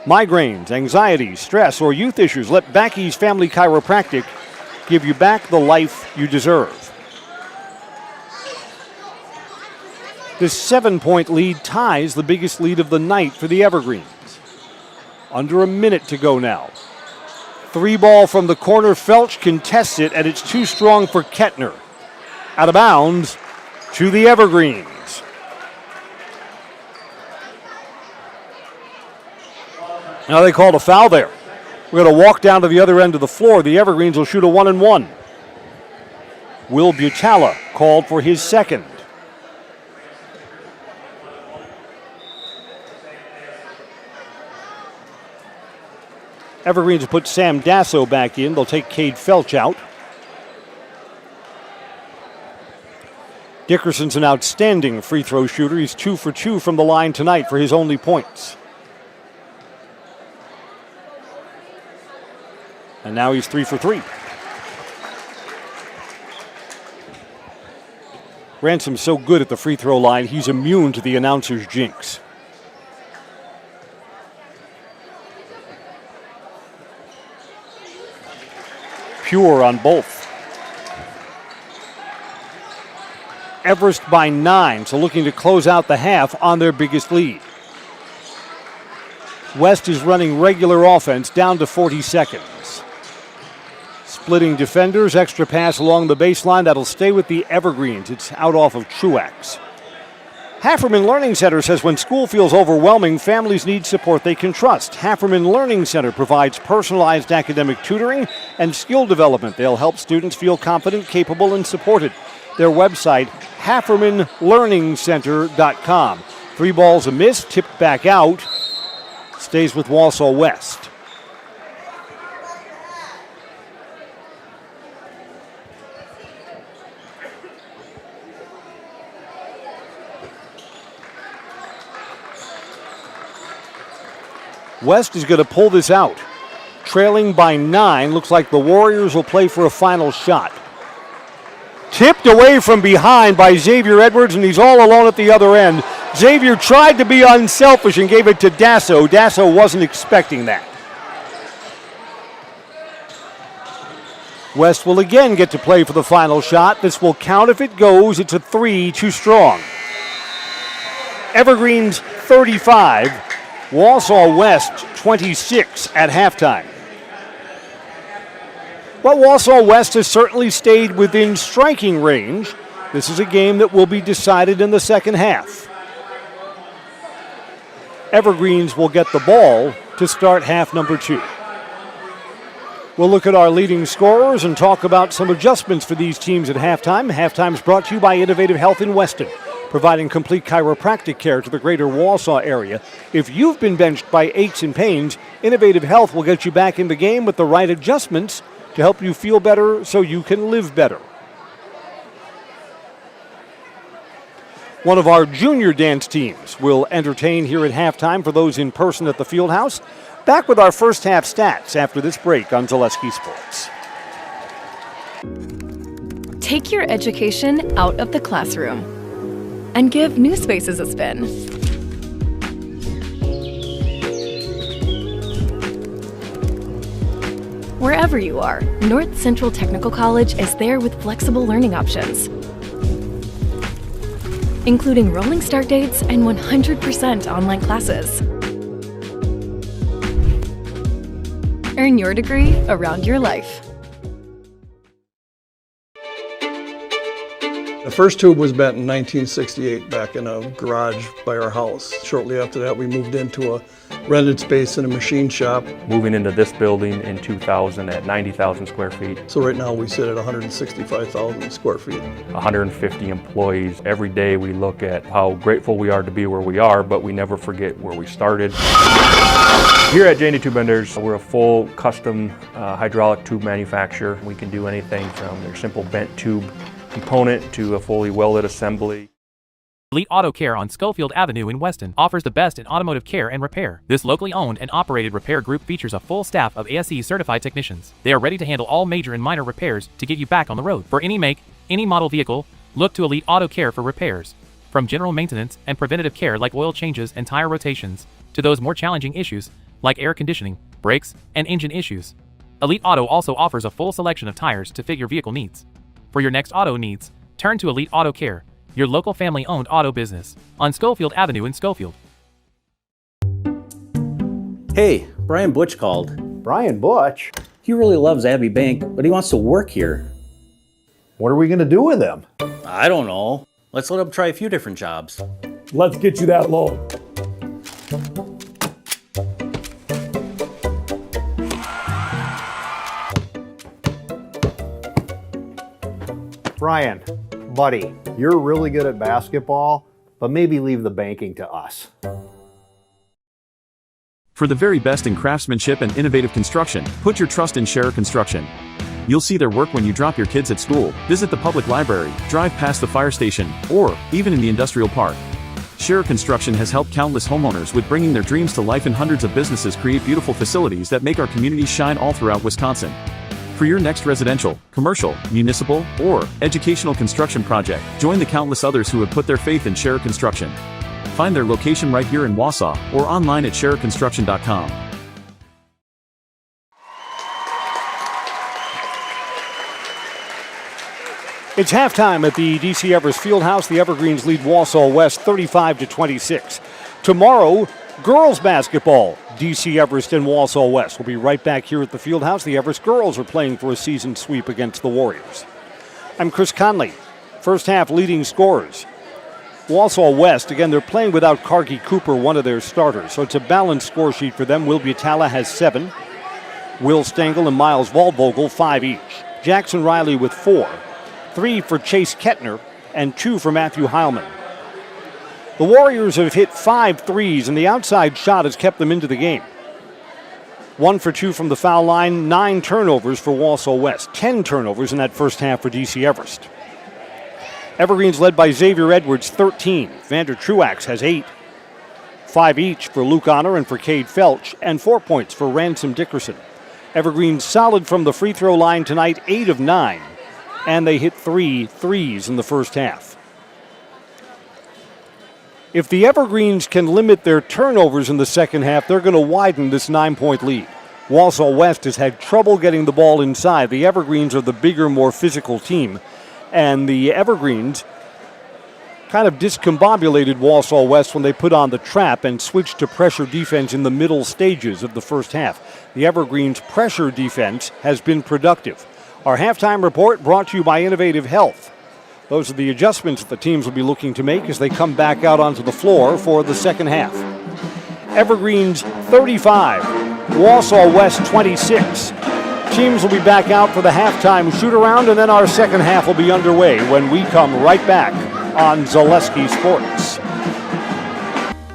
Migraines, anxiety, stress, or youth issues, let Backey's Family Chiropractic give you back the life you deserve. This 7-point lead ties the biggest lead of the night for the Evergreens. Under a minute to go now. 3 ball from the corner. Felch contests it, and it's too strong for Kettner. Out of bounds to the Evergreens. Now they called a foul there. We're going to walk down to the other end of the floor. The Evergreens will shoot a 1-1. Will Butala called for his second. Evergreens put Sam Dasso back in. They'll take Cade Felch out. Dickerson's an outstanding free throw shooter. He's 2 for 2 from the line tonight for his only points. And now he's 3 for 3. Ransom's so good at the free throw line, he's immune to the announcer's jinx. Pure on both. Everest by 9, so looking to close out the half on their biggest lead. West is running regular offense down to 40 seconds. Splitting defenders, extra pass along the baseline. That'll stay with the Evergreens. It's out off of Truax. Hafferman Learning Center says when school feels overwhelming, families need support they can trust. Hafferman Learning Center provides personalized academic tutoring and skill development. They'll help students feel confident, capable, and supported. Their website, HaffermanLearningCenter.com. 3 balls a miss, tipped back out. Stays with Wausau West. West is going to pull this out. Trailing by 9, looks like the Warriors will play for a final shot. Tipped away from behind by Xavier Edwards, and he's all alone at the other end. Xavier tried to be unselfish and gave it to Dasso. Dasso wasn't expecting that. West will again get to play for the final shot. This will count if it goes. It's a 3, too strong. Evergreens 35, Wausau West 26 at halftime. Well, Wausau West has certainly stayed within striking range. This is a game that will be decided in the second half. Evergreens will get the ball to start half number 2. We'll look at our leading scorers and talk about some adjustments for these teams at halftime. Halftime is brought to you by Innovative Health in Weston, providing complete chiropractic care to the greater Wausau area. If you've been benched by aches and pains, Innovative Health will get you back in the game with the right adjustments to help you feel better so you can live better. One of our junior dance teams will entertain here at halftime for those in person at the Fieldhouse. Back with our first half stats after this break on Zaleski Sports. Take your education out of the classroom and give new spaces a spin. Wherever you are, North Central Technical College is there with flexible learning options, including rolling start dates and 100% online classes. Earn your degree around your life. The first tube was bent in 1968 back in a garage by our house. Shortly after that, we moved into a rented space in a machine shop. Moving into this building in 2000 at 90,000 square feet. So right now we sit at 165,000 square feet. 150 employees. Every day we look at how grateful we are to be where we are, but we never forget where we started. Here at J&D Tube Benders, we're a full custom hydraulic tube manufacturer. We can do anything from their simple bent tube component to a fully welded assembly. Elite Auto Care on Schofield Avenue in Weston offers the best in automotive care and repair. This locally owned and operated repair group features a full staff of ASE certified technicians. They are ready to handle all major and minor repairs to get you back on the road. For any make, any model vehicle, look to Elite Auto Care for repairs. From general maintenance and preventative care like oil changes and tire rotations, to those more challenging issues like air conditioning, brakes, and engine issues. Elite Auto also offers a full selection of tires to fit your vehicle needs. For your next auto needs, turn to Elite Auto Care, your local family-owned auto business, on Schofield Avenue in Schofield. Hey, Brian Butch called. Brian Butch? He really loves Abbey Bank, but he wants to work here. What are we going to do with him? I don't know. Let's let him try a few different jobs. Let's get you that loan. Brian, buddy, you're really good at basketball, but maybe leave the banking to us. For the very best in craftsmanship and innovative construction, put your trust in Scherer Construction. You'll see their work when you drop your kids at school, visit the public library, drive past the fire station, or even in the industrial park. Scherer Construction has helped countless homeowners with bringing their dreams to life, and hundreds of businesses create beautiful facilities that make our communities shine all throughout Wisconsin. For your next residential, commercial, municipal, or educational construction project, join the countless others who have put their faith in Scherer Construction. Find their location right here in Wausau or online at schererconstruction.com. It's halftime at the DC Everest Fieldhouse. The Evergreens lead Wausau West 35-26. Tomorrow, girls basketball. DC Everest and Wausau West will be right back here at the Fieldhouse. The Everest girls are playing for a season sweep against the Warriors. I'm Chris Conley. First half leading scorers. Wausau West, again, they're playing without Kargi Cooper, one of their starters, so it's a balanced score sheet for them. Will Butala has 7. Will Stengel and Miles Waldvogel 5 each. Jackson Riley with 4. 3 for Chase Kettner, and 2 for Matthew Heilman. The Warriors have hit 5 threes, and the outside shot has kept them into the game. 1 for 2 from the foul line, 9 turnovers for Wausau West, 10 turnovers in that first half for DC Everest. Evergreens led by Xavier Edwards, 13. Vander Truax has 8. 5 each for Luke Honor and for Cade Felch, and 4 points for Ransom Dickerson. Evergreens solid from the free throw line tonight, 8 of 9. And they hit 3 threes in the first half. If the Evergreens can limit their turnovers in the second half, they're going to widen this 9-point lead. Wausau West has had trouble getting the ball inside. The Evergreens are the bigger, more physical team. And the Evergreens kind of discombobulated Wausau West when they put on the trap and switched to pressure defense in the middle stages of the first half. The Evergreens' pressure defense has been productive. Our halftime report brought to you by Innovative Health. Those are the adjustments that the teams will be looking to make as they come back out onto the floor for the second half. Evergreens 35, Wausau West 26. Teams will be back out for the halftime shoot-around, and then our second half will be underway when we come right back on Zaleski Sports.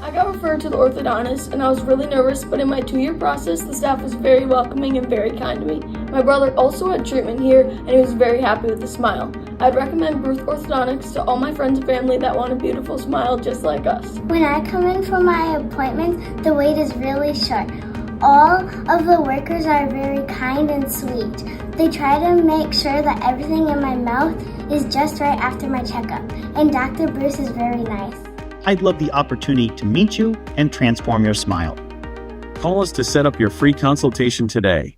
I got referred to the orthodontist, and I was really nervous, but in my 2-year process, the staff was very welcoming and very kind to me. My brother also had treatment here, and he was very happy with the smile. I'd recommend Ruth Orthodontics to all my friends and family that want a beautiful smile just like us. When I come in for my appointment, the wait is really short. All of the workers are very kind and sweet. They try to make sure that everything in my mouth is just right after my checkup, and Dr. Bruce is very nice. I'd love the opportunity to meet you and transform your smile. Call us to set up your free consultation today.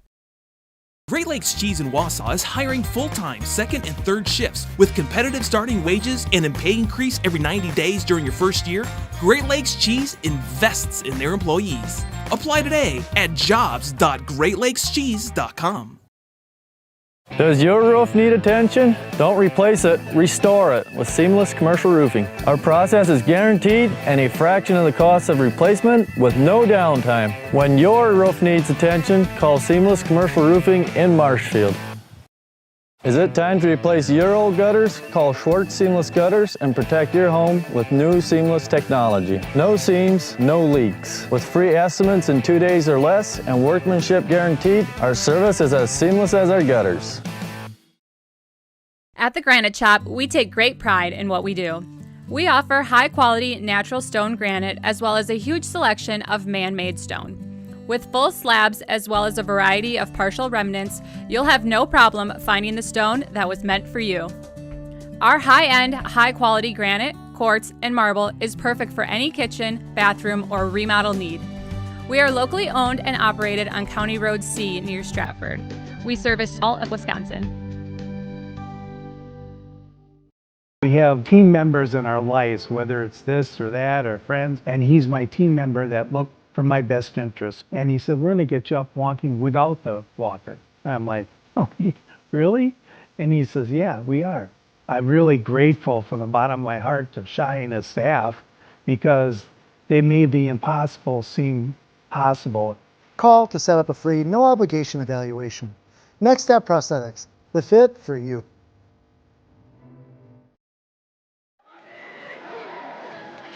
Great Lakes Cheese in Wausau is hiring full-time second and third shifts with competitive starting wages and a pay increase every 90 days during your first year. Great Lakes Cheese invests in their employees. Apply today at jobs.greatlakescheese.com. Does your roof need attention? Don't replace it, restore it with Seamless Commercial Roofing. Our process is guaranteed and a fraction of the cost of replacement with no downtime. When your roof needs attention, call Seamless Commercial Roofing in Marshfield. Is it time to replace your old gutters? Call Schwartz Seamless Gutters and protect your home with new seamless technology. No seams, no leaks. With free estimates in 2 days or less and workmanship guaranteed, our service is as seamless as our gutters. At the Granite Shop, we take great pride in what we do. We offer high-quality natural stone granite as well as a huge selection of man-made stone. With full slabs as well as a variety of partial remnants, you'll have no problem finding the stone that was meant for you. Our high-end, high-quality granite, quartz, and marble is perfect for any kitchen, bathroom, or remodel need. We are locally owned and operated on County Road C near Stratford. We service all of Wisconsin. We have team members in our lives, whether it's this or that or friends, and he's my team member that look for my best interest. And he said, we're going to get you up walking without the walker. And I'm like, oh, really? And he says, yeah, we are. I'm really grateful from the bottom of my heart to Shai and his staff because they made the impossible seem possible. Call to set up a free, no obligation evaluation. Next Step Prosthetics, the fit for you.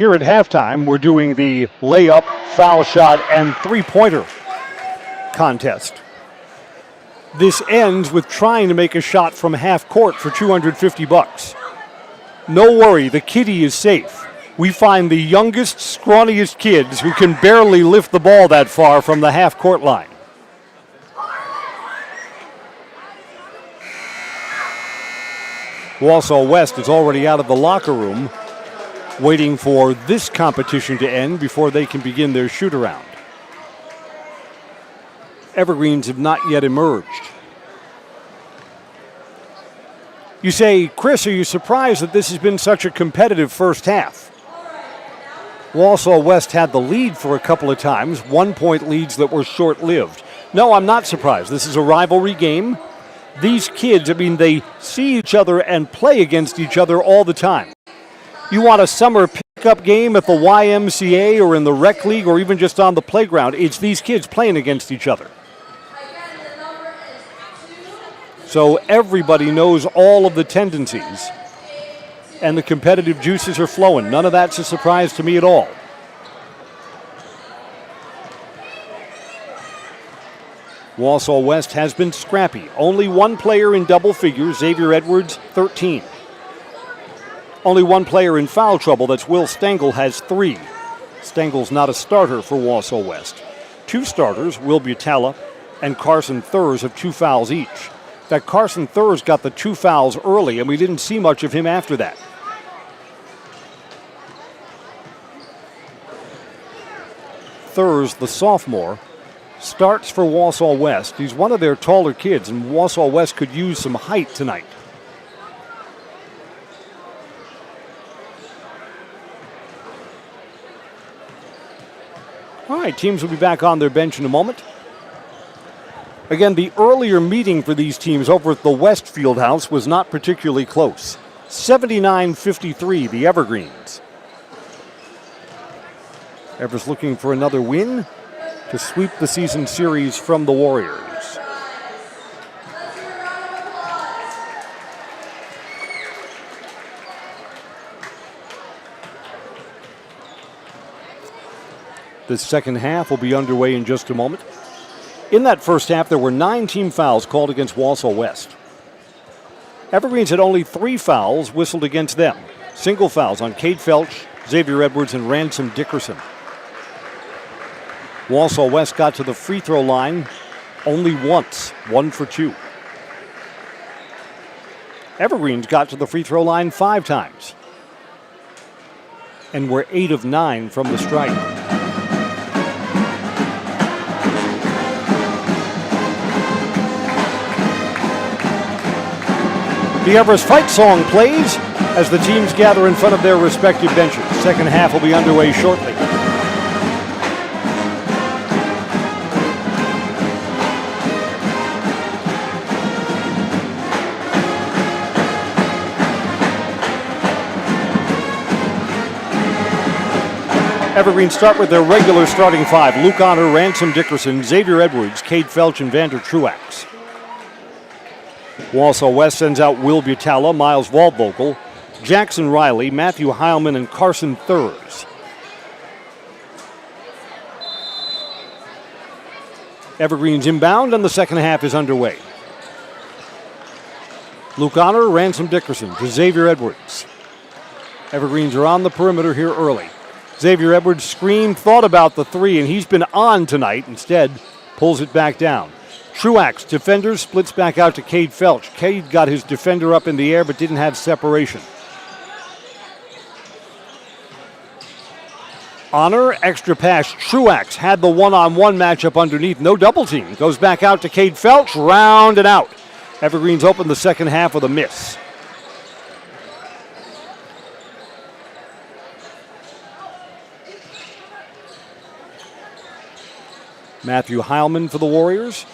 Here at halftime, we're doing the layup, foul shot, and three-pointer contest. This ends with trying to make a shot from half court for $250. No worry, the kitty is safe. We find the youngest, scrawniest kids who can barely lift the ball that far from the half court line. Wausau West is already out of the locker room, waiting for this competition to end before they can begin their shoot-around. Evergreens have not yet emerged. You say, Chris, are you surprised that this has been such a competitive first half? Wausau West had the lead for a couple of times, 1-point leads that were short-lived. No, I'm not surprised. This is a rivalry game. These kids, they see each other and play against each other all the time. You want a summer pickup game at the YMCA or in the rec league or even just on the playground, it's these kids playing against each other. So everybody knows all of the tendencies, and the competitive juices are flowing. None of that's a surprise to me at all. Wausau West has been scrappy. Only one player in double figures, Xavier Edwards, 13. Only one player in foul trouble, that's Will Stengel, has 3. Stengel's not a starter for Wausau West. 2 starters, Will Butala and Carson Thurs, have 2 fouls each. In fact, Carson Thurs got the 2 fouls early, and we didn't see much of him after that. Thurs, the sophomore, starts for Wausau West. He's one of their taller kids, and Wausau West could use some height tonight. All right, teams will be back on their bench in a moment. Again, the earlier meeting for these teams over at the West Fieldhouse was not particularly close. 79-53, the Evergreens. Everest looking for another win to sweep the season series from the Warriors. The second half will be underway in just a moment. In that first half, there were 9 team fouls called against Wausau West. Evergreens had only 3 fouls whistled against them. Single fouls on Cade Felch, Xavier Edwards, and Ransom Dickerson. Wausau West got to the free throw line only once, 1 for 2. Evergreens got to the free throw line 5 times and were 8 of 9 from the stripe. The Everest fight song plays as the teams gather in front of their respective benches. Second half will be underway shortly. Evergreen start with their regular starting 5. Luke Honor, Ransom Dickerson, Xavier Edwards, Cade Felch, and Vander Truax. Wausau West sends out Will Butala, Miles Waldvogel, Jackson Riley, Matthew Heilman, and Carson Thurs. Evergreen's inbound, and the second half is underway. Luke Honor, Ransom Dickerson to Xavier Edwards. Evergreens are on the perimeter here early. Xavier Edwards screamed, thought about the 3, and he's been on tonight. Instead, pulls it back down. Truax, defender, splits back out to Cade Felch. Cade got his defender up in the air but didn't have separation. Honor, extra pass. Truax had the one-on-one matchup underneath. No double team. Goes back out to Cade Felch. Round and out. Evergreens open the second half with a miss. Matthew Heilman for the Warriors.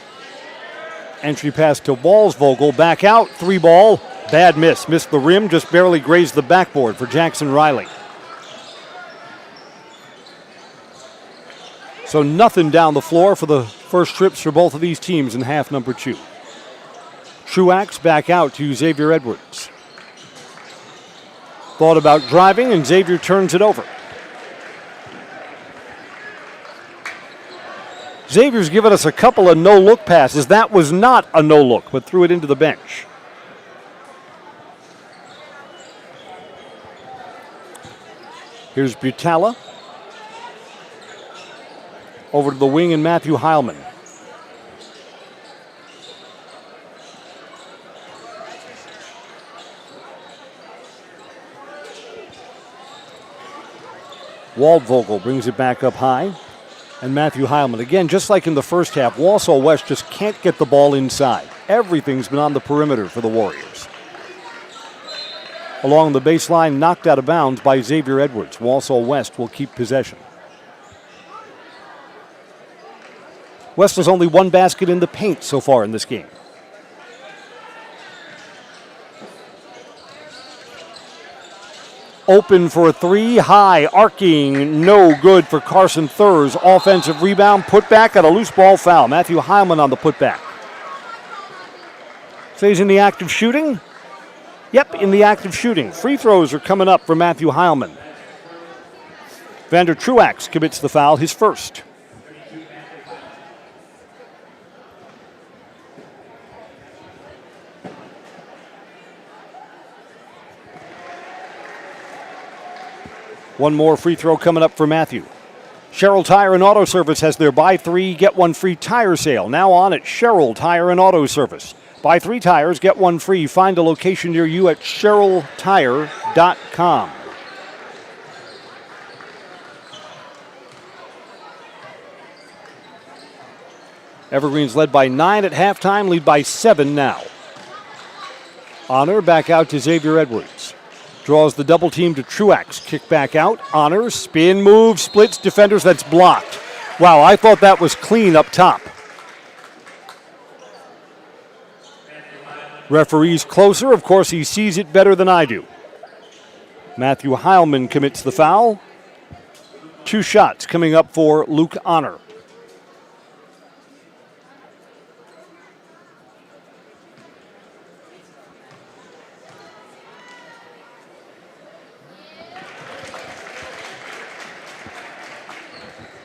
Entry pass to Waldvogel. Back out. 3 ball. Bad miss. Missed the rim. Just barely grazed the backboard for Jackson Riley. So nothing down the floor for the first trips for both of these teams in half number 2. Truax back out to Xavier Edwards. Thought about driving, and Xavier turns it over. Xavier's given us a couple of no-look passes. That was not a no-look, but threw it into the bench. Here's Butala. Over to the wing and Matthew Heilman. Waldvogel brings it back up high. And Matthew Heilman, again, just like in the first half, Wausau West just can't get the ball inside. Everything's been on the perimeter for the Warriors. Along the baseline, knocked out of bounds by Xavier Edwards. Wausau West will keep possession. West has only one basket in the paint so far in this game. Open for a three, high, arcing, no good for Carson Thurs. Offensive rebound, put back, got a loose ball foul. Matthew Heilman on the putback. Stays in the act of shooting. Yep, in the act of shooting. Free throws are coming up for Matthew Heilman. Vander Truax commits the foul, his first. One more free throw coming up for Matthew. Sherrill Tire and Auto Service has their buy three, get one free tire sale. Now on at Sherrill Tire and Auto Service. Buy 3 tires, get 1 free. Find a location near you at SherrillTire.com. Evergreen's led by 9 at halftime, lead by 7 now. Honor back out to Xavier Edwards. Draws the double team to Truax. Kick back out. Honor, spin move, splits defenders. That's blocked. Wow, I thought that was clean up top. Referee's closer. Of course, he sees it better than I do. Matthew Heilman commits the foul. 2 shots coming up for Luke Honor.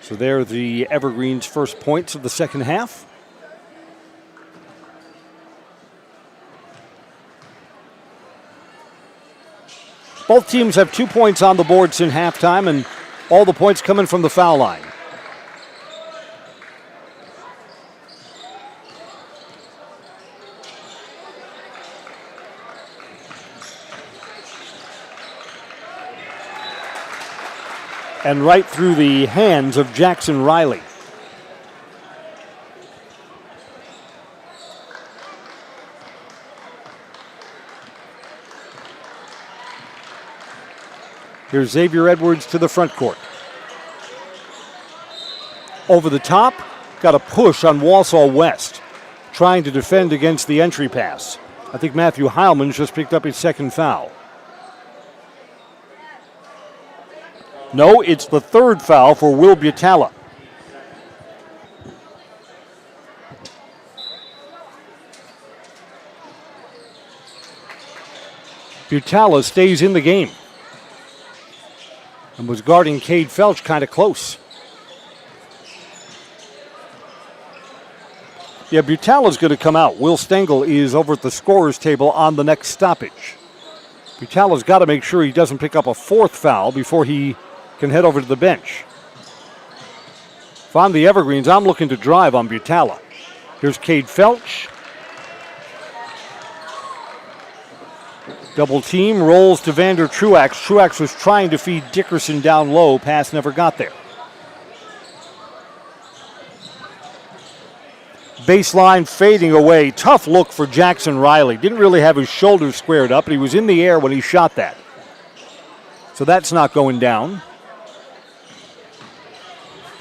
So there are the Evergreen's first points of the second half. Both teams have 2 points on the board since halftime, and all the points coming from the foul line. And right through the hands of Jackson Riley. Here's Xavier Edwards to the front court. Over the top, got a push on Wausau West, trying to defend against the entry pass. I think Matthew Heilman just picked up his second foul. No, it's the third foul for Will Butala. Butala stays in the game and was guarding Cade Felch kind of close. Yeah, Butala's going to come out. Will Stengel is over at the scorer's table on the next stoppage. Butala's got to make sure he doesn't pick up a 4th foul before he can head over to the bench. If I'm the Evergreens, I'm looking to drive on Butala. Here's Cade Felch. Double team, rolls to Vander Truax. Truax was trying to feed Dickerson down low. Pass never got there. Baseline fading away. Tough look for Jackson Riley. Didn't really have his shoulders squared up, but he was in the air when he shot that. So that's not going down.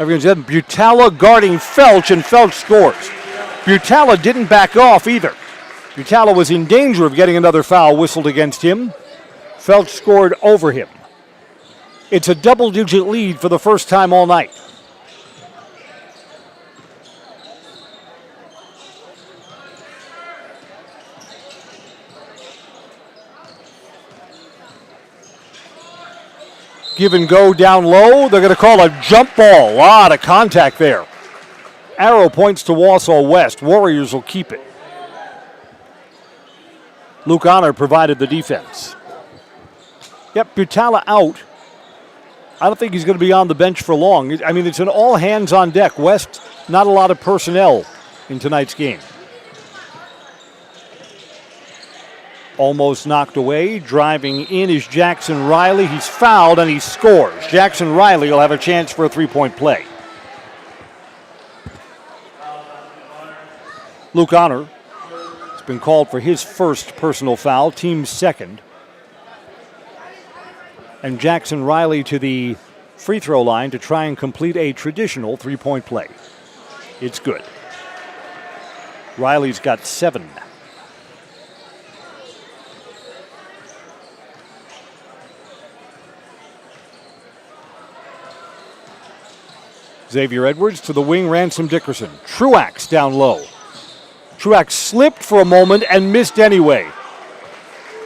Everyone's had Butala guarding Felch, and Felch scores. Butala didn't back off either. Butala was in danger of getting another foul whistled against him. Felch scored over him. It's a double-digit lead for the first time all night. Give and go down low. They're going to call a jump ball. A lot of contact there. Arrow points to Wausau West. Warriors will keep it. Luke Honor provided the defense. Yep, Butala out. I don't think he's going to be on the bench for long. I mean, it's an all hands on deck. West, not a lot of personnel in tonight's game. Almost knocked away. Driving in is Jackson Riley. He's fouled and he scores. Jackson Riley will have a chance for a three-point play. Luke Honor has been called for his first personal foul, team's second. And Jackson Riley to the free throw line to try and complete a traditional three-point play. It's good. Riley's got 7. Xavier Edwards to the wing, Ransom Dickerson. Truax down low. Truax slipped for a moment and missed anyway,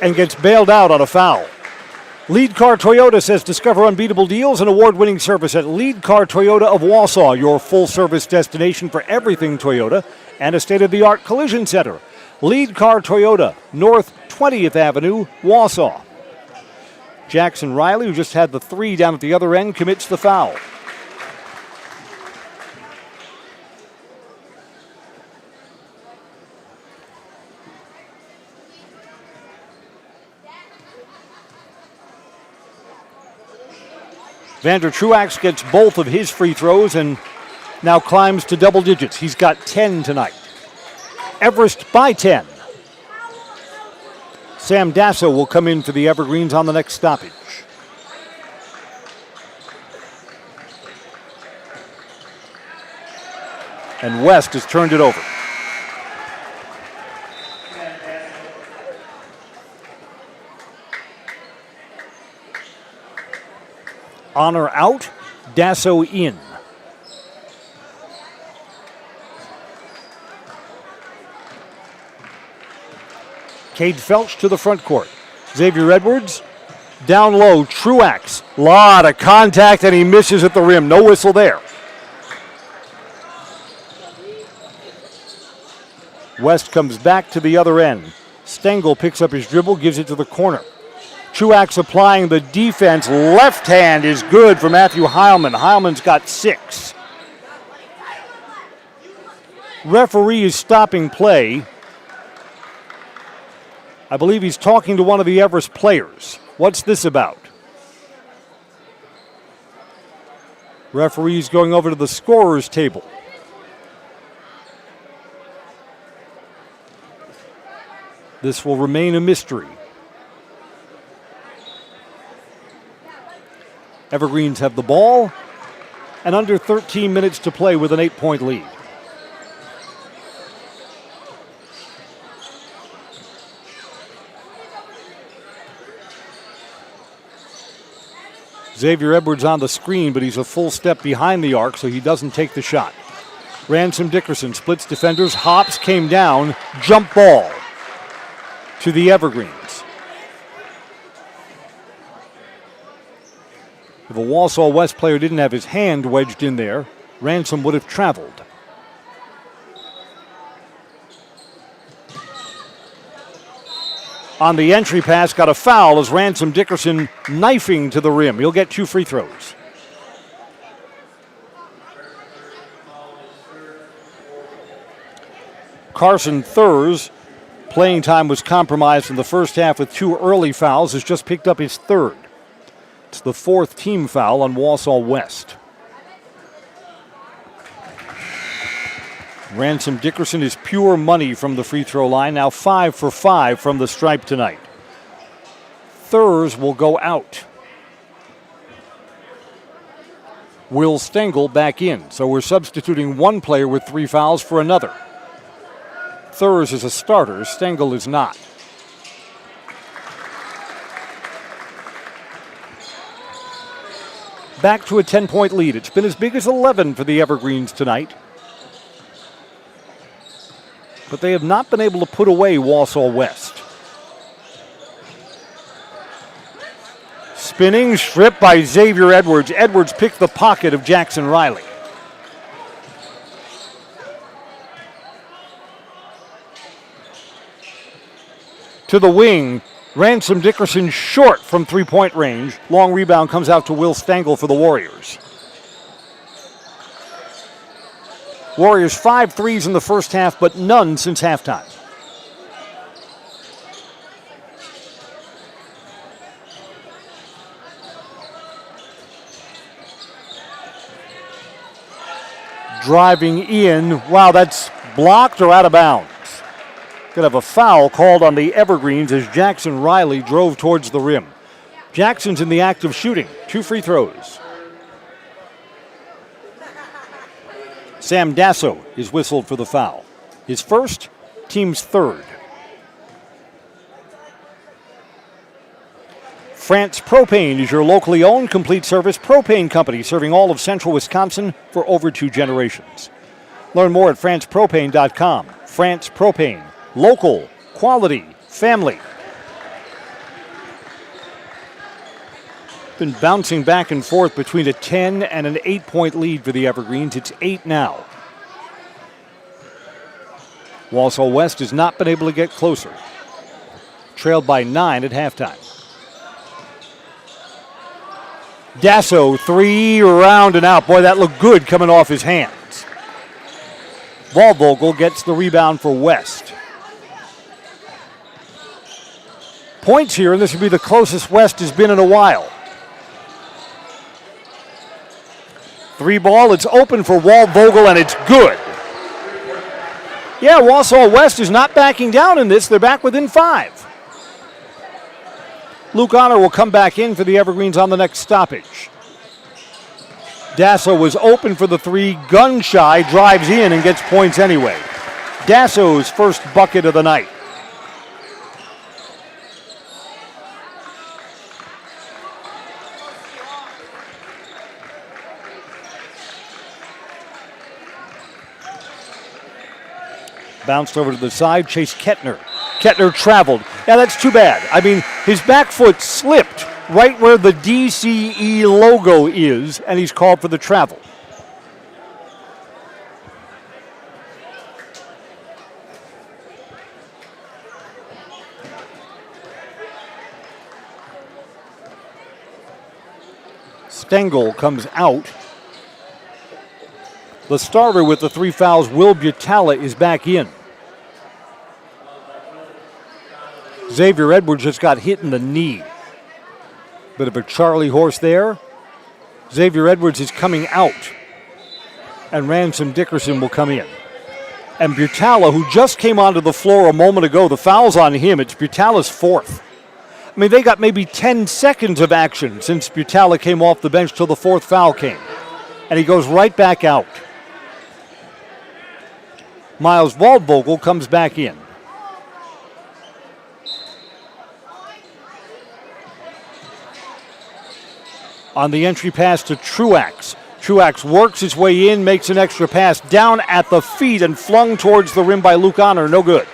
and gets bailed out on a foul. Lead Car Toyota says discover unbeatable deals and award-winning service at Lead Car Toyota of Wausau, your full-service destination for everything Toyota and a state-of-the-art collision center. Lead Car Toyota, North 20th Avenue, Wausau. Jackson Riley, who just had the 3 down at the other end, commits the foul. Vander Truax gets both of his free throws and now climbs to double digits. He's got 10 tonight. Everest by 10. Sam Dasso will come in for the Evergreens on the next stoppage. And West has turned it over. Honor out, Dasso in. Cade Felch to the front court. Xavier Edwards down low, Truax. Lot of contact and he misses at the rim. No whistle there. West comes back to the other end. Stengel picks up his dribble, gives it to the corner. Truax applying the defense. Left hand is good for Matthew Heilman. Heilman's got 6. Referee is stopping play. I believe he's talking to one of the Everest players. What's this about? Referee's going over to the scorer's table. This will remain a mystery. Evergreens have the ball, and under 13 minutes to play with an 8-point lead. Xavier Edwards on the screen, but he's a full step behind the arc, so he doesn't take the shot. Ransom Dickerson splits defenders. Hops came down. Jump ball to the Evergreens. If a Wausau West player didn't have his hand wedged in there, Ransom would have traveled. On the entry pass, got a foul as Ransom Dickerson knifing to the rim. He'll get 2 free throws. Carson Thurs, playing time was compromised in the first half with 2 early fouls, has just picked up his 3rd. It's the 4th team foul on Wausau West. Ransom Dickerson is pure money from the free throw line, now 5 for 5 from the stripe tonight. Thurs will go out. Will Stengel back in, so we're substituting one player with 3 fouls for another. Thurs is a starter, Stengel is not. Back to a 10-point lead. It's been as big as 11 for the Evergreens tonight. But they have not been able to put away Wausau West. Spinning, stripped by Xavier Edwards. Edwards picked the pocket of Jackson Riley. to the wing. Ransom Dickerson short from three-point range. Long rebound comes out to Will Stengel for the Warriors. Warriors 5 threes in the first half, but none since halftime. Driving in. Wow, that's blocked or out of bounds. Could have a foul called on the Evergreens as Jackson Riley drove towards the rim. Jackson's in the act of shooting. 2 free throws. Sam Dasso is whistled for the foul. His first, team's third. France Propane is your locally owned complete service propane company serving all of central Wisconsin for over 2 generations. Learn more at francepropane.com. France Propane. Local, quality, family. Been bouncing back and forth between a 10 and an 8-point lead for the Evergreens. It's 8 now. Wausau West has not been able to get closer. Trailed by 9 at halftime. Dasso, 3, round and out. Boy, that looked good coming off his hands. Waldvogel gets the rebound for West. Points here, and this would be the closest West has been in a while. 3 ball, it's open for Waldvogel, and it's good. Yeah, Wausau West is not backing down in this. They're back within 5. Luke Honor will come back in for the Evergreens on the next stoppage. Dasso was open for the 3, gun shy, drives in and gets points anyway. Dasso's first bucket of the night. Bounced over to the side, Chase Kettner. Kettner traveled. Yeah, that's too bad. I mean, his back foot slipped right where the DCE logo is, and he's called for the travel. Stengel comes out. The starter with the 3 fouls, Will Butala, is back in. Xavier Edwards just got hit in the knee. Bit of a Charlie horse there. Xavier Edwards is coming out. And Ransom Dickerson will come in. And Butala, who just came onto the floor a moment ago, the foul's on him. It's Butala's 4th. I mean, they got maybe 10 seconds of action since Butala came off the bench till the 4th foul came. And he goes right back out. Miles Waldvogel comes back in. On the entry pass to Truax. Truax works his way in, makes an extra pass down at the feet and flung towards the rim by Luke Honor. No good.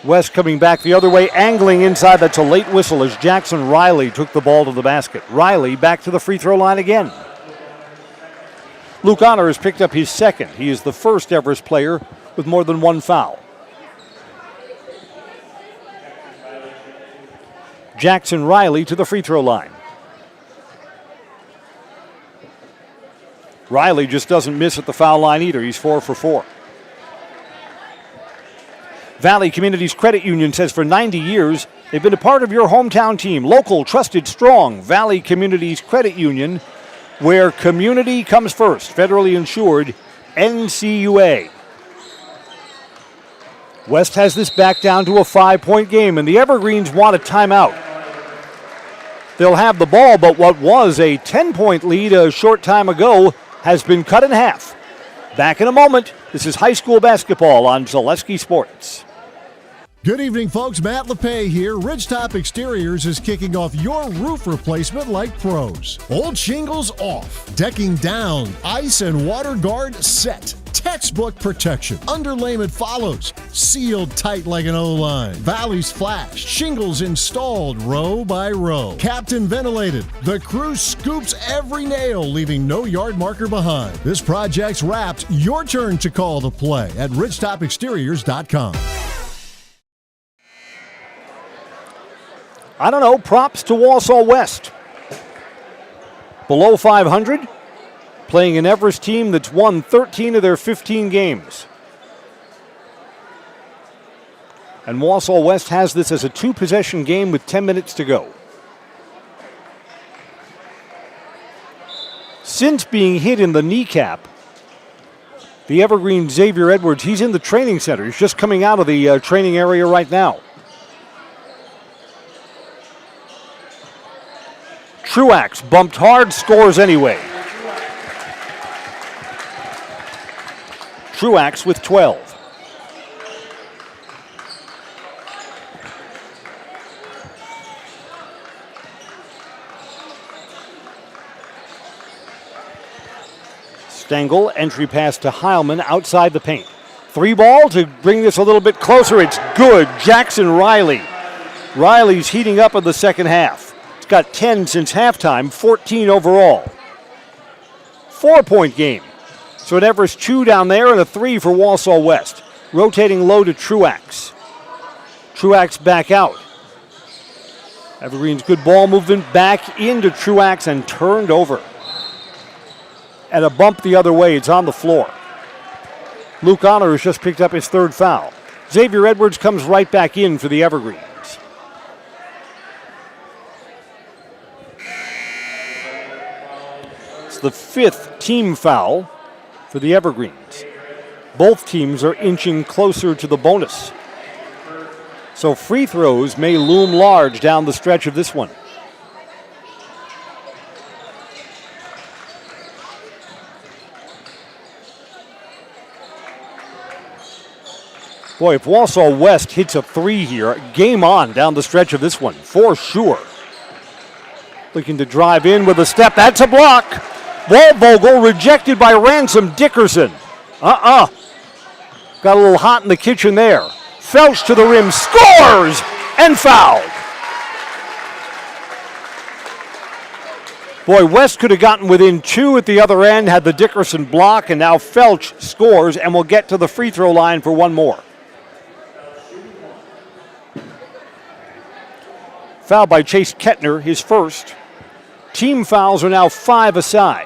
West coming back the other way, angling inside. That's a late whistle as Jackson Riley took the ball to the basket. Riley back to the free throw line again. Luke Honor has picked up his 2nd. He is the first Everest player with more than 1 foul. Jackson Riley to the free throw line. Riley just doesn't miss at the foul line either. He's 4 for 4. Valley Communities Credit Union says for 90 years, they've been a part of your hometown team. Local, trusted, strong. Valley Communities Credit Union, where community comes first. Federally insured, NCUA. West has this back down to a 5-point game, and the Evergreens want a timeout. They'll have the ball, but what was a 10-point lead a short time ago has been cut in half. Back in a moment. This is high school basketball on Zaleski Sports. Good evening, folks. Matt LePay here. Ridgetop Exteriors is kicking off your roof replacement like pros. Old shingles off, decking down, ice and water guard set. textbook protection. Underlayment follows. Sealed tight like an O-line. Valleys flashed. Shingles installed row by row. Captain ventilated. The crew scoops every nail, leaving no yard marker behind. This project's wrapped. Your turn to call the play at ridgetopexteriors.com. I don't know, props to Wausau West. Below 500, playing an Everest team that's won 13 of their 15 games. And Wausau West has this as a 2-possession game with 10 minutes to go. Since being hit in the kneecap, the Evergreen Xavier Edwards, he's in the training center. He's just coming out of the training area right now. Truax bumped hard, scores anyway. Truax with 12. Stengel, entry pass to Heilman outside the paint. 3 ball to bring this a little bit closer. It's good. Jackson Riley. Riley's heating up in the second half. Got 10 since halftime, 14 overall. 4-point game. So an Everest 2 down there and a 3 for Wausau West. Rotating low to Truax. Truax back out. Evergreen's good ball movement back into Truax and turned over. And a bump the other way. It's on the floor. Luke Honor has just picked up his 3rd foul. Xavier Edwards comes right back in for the Evergreen. The 5th team foul for the Evergreens. Both teams are inching closer to the bonus. So free throws may loom large down the stretch of this one. Boy, if Wausau West hits a 3 here, game on down the stretch of this one, for sure. Looking to drive in with a step, that's a block. Waldvogel rejected by Ransom Dickerson. Got a little hot in the kitchen there. Felch to the rim, scores, and fouled. Boy, West could have gotten within 2 at the other end, had the Dickerson block, and now Felch scores and will get to the free throw line for one more. Foul by Chase Kettner, his first. Team fouls are now 5 aside.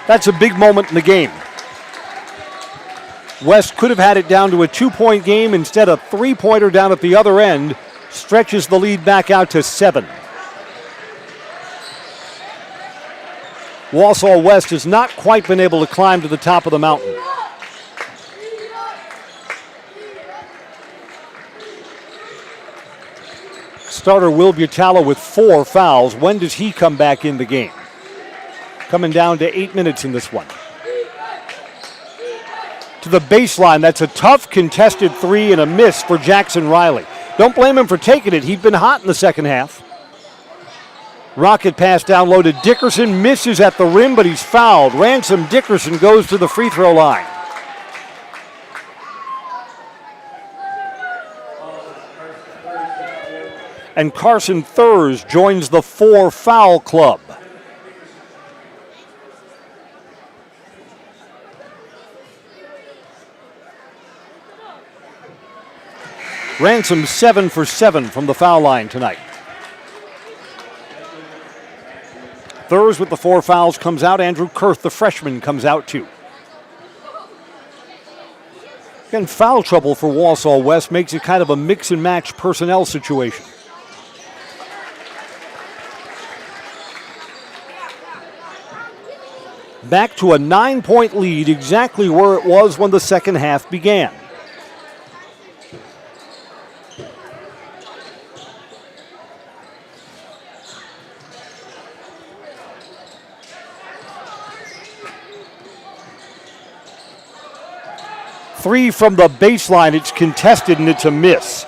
That's a big moment in the game. West could have had it down to a 2-point game. Instead, a 3-pointer down at the other end stretches the lead back out to 7. Wausau West has not quite been able to climb to the top of the mountain. Starter Will Butala with 4 fouls. When does he come back in the game? Coming down to 8 minutes in this one. To the baseline, that's a tough contested 3 and a miss for Jackson Riley. Don't blame him for taking it. He'd been hot in the second half. Rocket pass down low to Dickerson, misses at the rim, but he's fouled. Ransom Dickerson goes to the free throw line. And Carson Thurs joins the 4 foul club. Ransom 7 for 7 from the foul line tonight. Thurs with the 4 fouls comes out. Andrew Kurth, the freshman, comes out too. Again, foul trouble for Wausau West makes it kind of a mix and match personnel situation. Back to a 9-point lead, exactly where it was when the second half began. Three from the baseline, it's contested and it's a miss.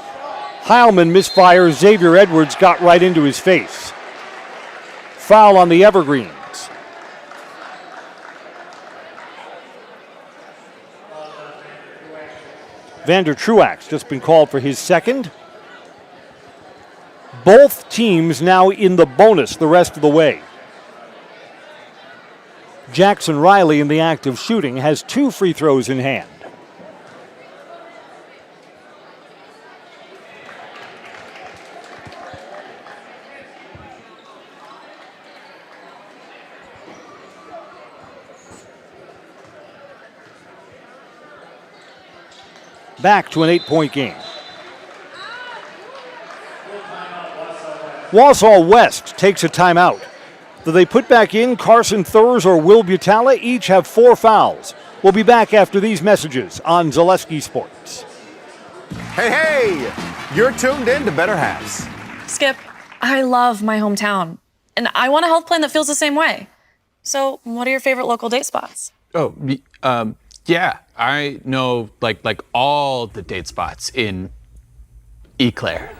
Heilman misfires. Xavier Edwards got right into his face. Foul on the Evergreens. Vander Truax just been called for his second. Both teams now in the bonus the rest of the way. Jackson Riley, in the act of shooting, has 2 free throws in hand. Back to an 8-point game. Wausau West takes a timeout. Do they put back in Carson Thurs or Will Butala? Each have 4 fouls. We'll be back after these messages on Zaleski Sports. Hey, you're tuned in to Better Halves. Skip, I love my hometown, and I want a health plan that feels the same way. So, what are your favorite local date spots? Oh, yeah, I know like all the date spots in Eau Claire.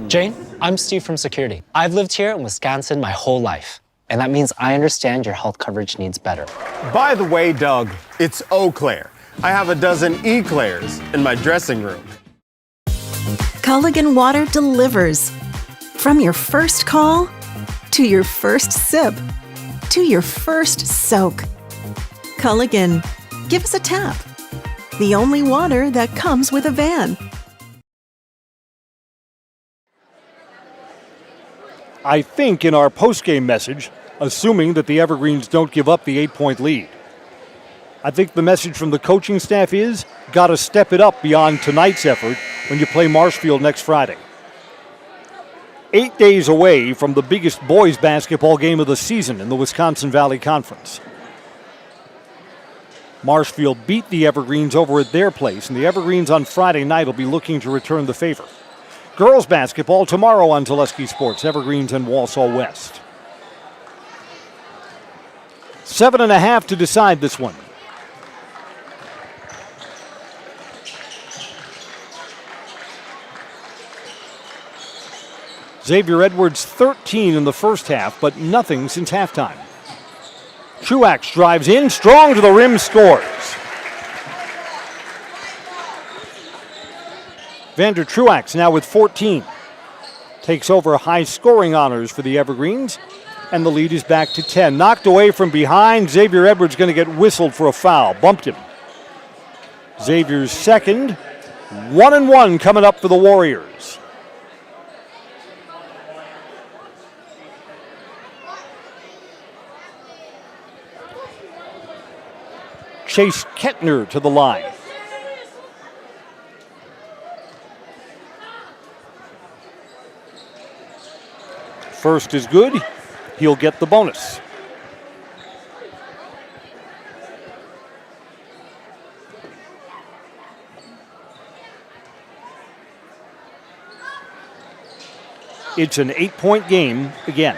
Jane, I'm Steve from security. I've lived here in Wisconsin my whole life, and that means I understand your health coverage needs better. By the way, Doug, it's Eau Claire. I have a dozen Eclairs in my dressing room. Culligan Water delivers. From your first call, to your first sip, to your first soak. Culligan, give us a tap. The only water that comes with a van. I think in our postgame message, assuming that the Evergreens don't give up the 8-point lead. I think the message from the coaching staff is, got to step it up beyond tonight's effort when you play Marshfield next Friday. 8 days away from the biggest boys basketball game of the season in the Wisconsin Valley Conference. Marshfield beat the Evergreens over at their place, and the Evergreens on Friday night will be looking to return the favor. Girls basketball tomorrow on Zaleski Sports, Evergreens and Wausau West. 7.5 to decide this one. Xavier Edwards 13 in the first half, but nothing since halftime. Truax drives in, strong to the rim, scores. Vander Truax now with 14. Takes over high scoring honors for the Evergreens, and the lead is back to 10. Knocked away from behind, Xavier Edwards going to get whistled for a foul. Bumped him. Xavier's second. 1-1 coming up for the Warriors. Chase Kettner to the line. First is good. He'll get the bonus. It's an 8-point game again.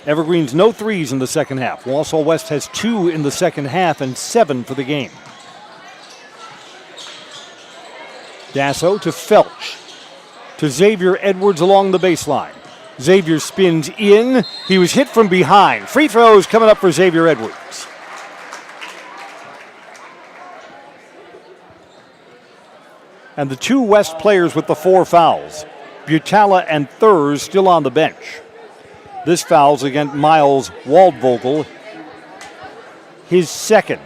Evergreens no threes in the second half. Wausau West has 2 in the second half and 7 for the game. Dasso to Felch. To Xavier Edwards along the baseline. Xavier spins in. He was hit from behind. Free throws coming up for Xavier Edwards. And the 2 West players with the 4 fouls. Butala and Thurs still on the bench. This foul's against Miles Waldvogel, his second.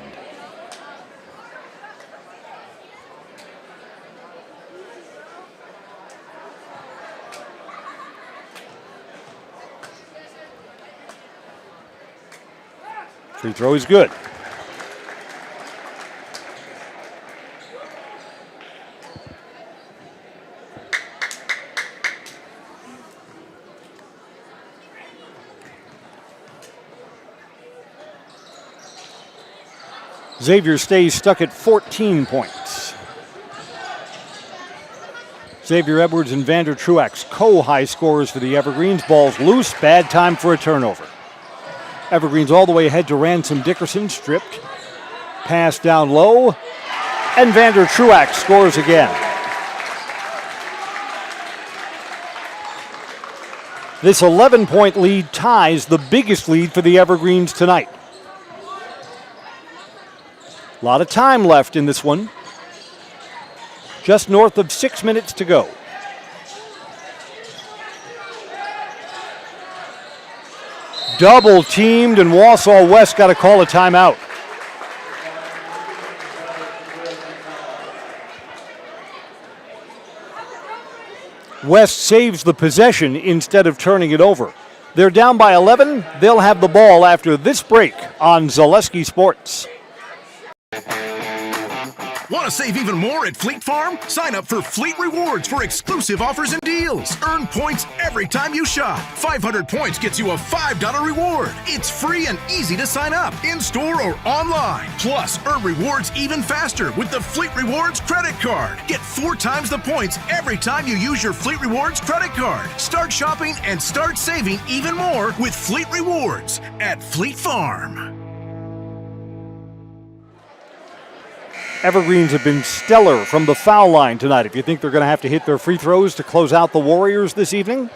Free throw is good. Xavier stays stuck at 14 points. Xavier Edwards and Vander Truax, co-high scorers for the Evergreens. Ball's loose, bad time for a turnover. Evergreens all the way ahead to Ransom Dickerson, stripped. pass down low, and Vander Truax scores again. This 11-point lead ties the biggest lead for the Evergreens tonight. A lot of time left in this one. Just north of 6 minutes to go. Double teamed, and Wausau West got to call a timeout. West saves the possession instead of turning it over. They're down by 11. They'll have the ball after this break on Zaleski Sports. Want to save even more at Fleet Farm? Sign up for Fleet Rewards for exclusive offers and deals. Earn points every time you shop. 500 points gets you a $5 reward. It's free and easy to sign up, in-store or online. Plus, earn rewards even faster with the Fleet Rewards credit card. Get 4 times the points every time you use your Fleet Rewards credit card. Start shopping and start saving even more with Fleet Rewards at Fleet Farm. Evergreens have been stellar from the foul line tonight. If you think they're going to have to hit their free throws to close out the Warriors this evening,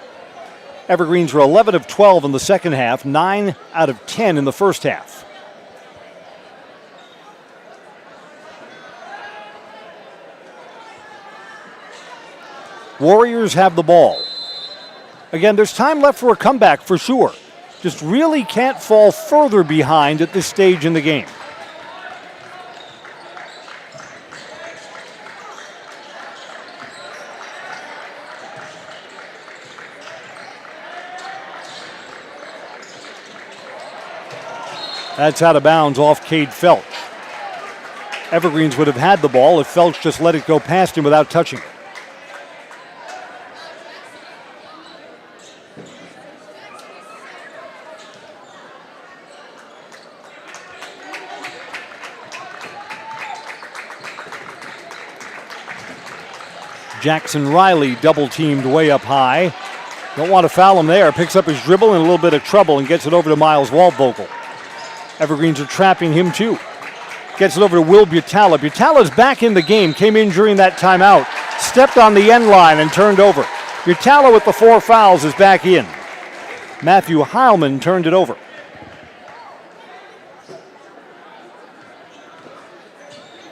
Evergreens were 11 of 12 in the second half, 9 out of 10 in the first half. Warriors have the ball. Again, there's time left for a comeback for sure. Just really can't fall further behind at this stage in the game. That's out of bounds off Cade Felch. Evergreens would have had the ball if Felch just let it go past him without touching it. Jackson Riley double-teamed way up high. Don't want to foul him there. Picks up his dribble in a little bit of trouble and gets it over to Miles Waldvogel. Evergreens are trapping him too. Gets it over to Will Butala. Butala's back in the game. Came in during that timeout. Stepped on the end line and turned over. Butala with the 4 fouls is back in. Matthew Heilman turned it over.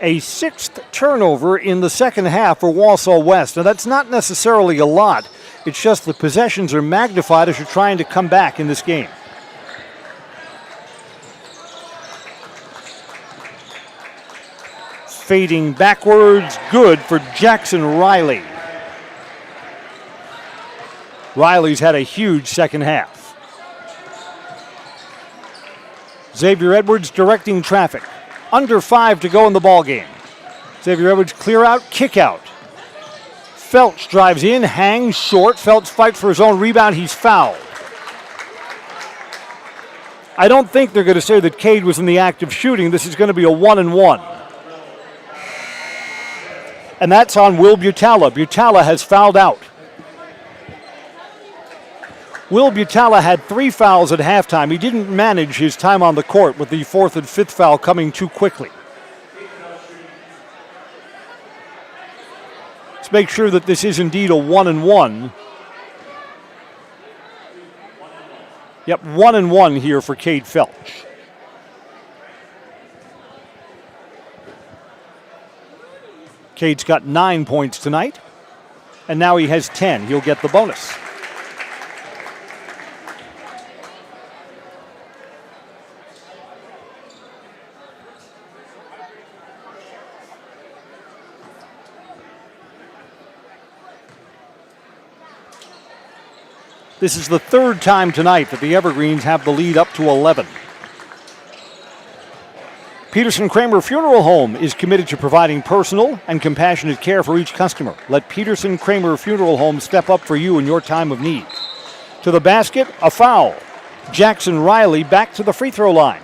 A 6th turnover in the second half for Wausau West. Now that's not necessarily a lot. It's just the possessions are magnified as you're trying to come back in this game. Fading backwards, good for Jackson Riley. Riley's had a huge second half. Xavier Edwards directing traffic. Under 5 to go in the ball game. Xavier Edwards clear out, kick out. Felch drives in, hangs short. Felch fights for his own rebound. He's fouled. I don't think they're going to say that Cade was in the act of shooting. This is going to be a 1-and-1. And that's on Will Butala. Butala has fouled out. Will Butala had 3 fouls at halftime. He didn't manage his time on the court with the 4th and 5th foul coming too quickly. Let's make sure that this is indeed a 1-and-1. Yep, 1-and-1 here for Cade Felch. Cade's got 9 points tonight, and now he has 10. He'll get the bonus. This is the 3rd time tonight that the Evergreens have the lead up to 11. Peterson Kramer Funeral Home is committed to providing personal and compassionate care for each customer. Let Peterson Kramer Funeral Home step up for you in your time of need. To the basket, a foul. Jackson Riley back to the free throw line.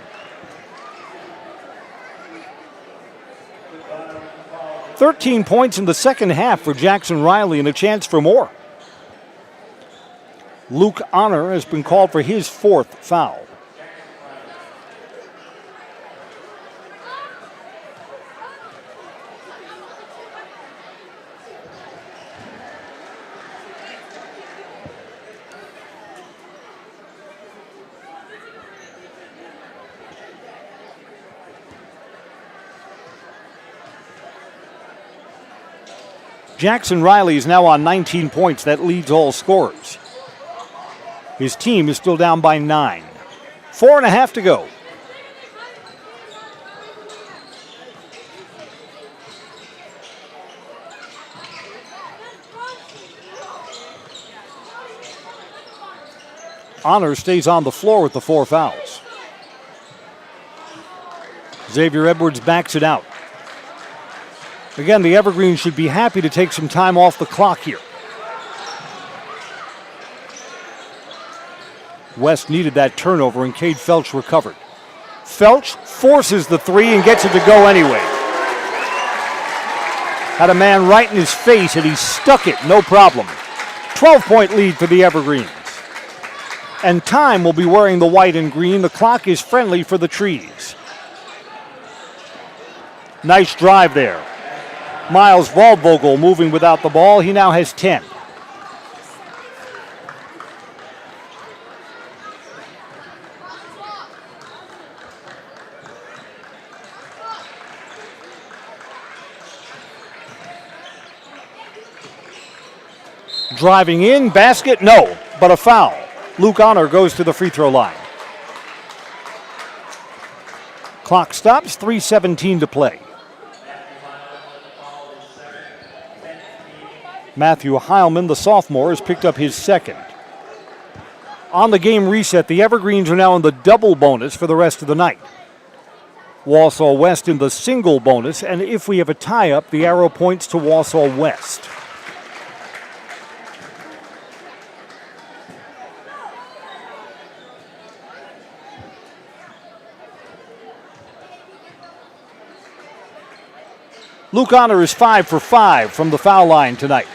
13 points in the second half for Jackson Riley and a chance for more. Luke Honor has been called for his 4th foul. Jackson Riley is now on 19 points. That leads all scorers. His team is still down by 9. 4.5 to go. Honor stays on the floor with the 4 fouls. Xavier Edwards backs it out. Again, the Evergreens should be happy to take some time off the clock here. West needed that turnover, and Cade Felch recovered. Felch forces the 3 and gets it to go anyway. Had a man right in his face, and he stuck it, no problem. 12-point lead for the Evergreens. And time will be wearing the white and green. The clock is friendly for the Trees. Nice drive there. Miles Waldvogel moving without the ball. He now has 10. Driving in, basket, no, but a foul. Luke Honor goes to the free throw line. Clock stops, 3:17 to play. Matthew Heilman, the sophomore, has picked up his second. On the game reset, the Evergreens are now in the double bonus for the rest of the night. Wausau West in the single bonus, and if we have a tie-up, the arrow points to Wausau West. Luke Honor is 5 for 5 from the foul line tonight.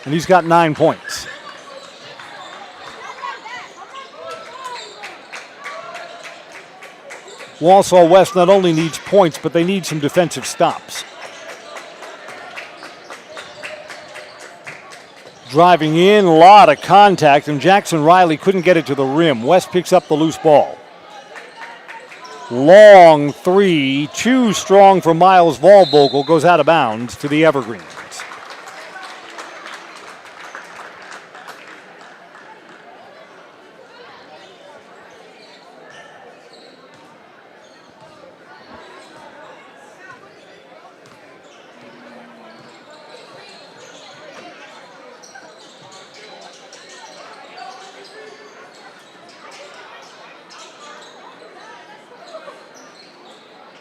And he's got 9 points. Wausau West not only needs points, but they need some defensive stops. Driving in, a lot of contact, and Jackson Riley couldn't get it to the rim. West picks up the loose ball. Long 3, too strong for Miles Waldvogel, goes out of bounds to the Evergreens.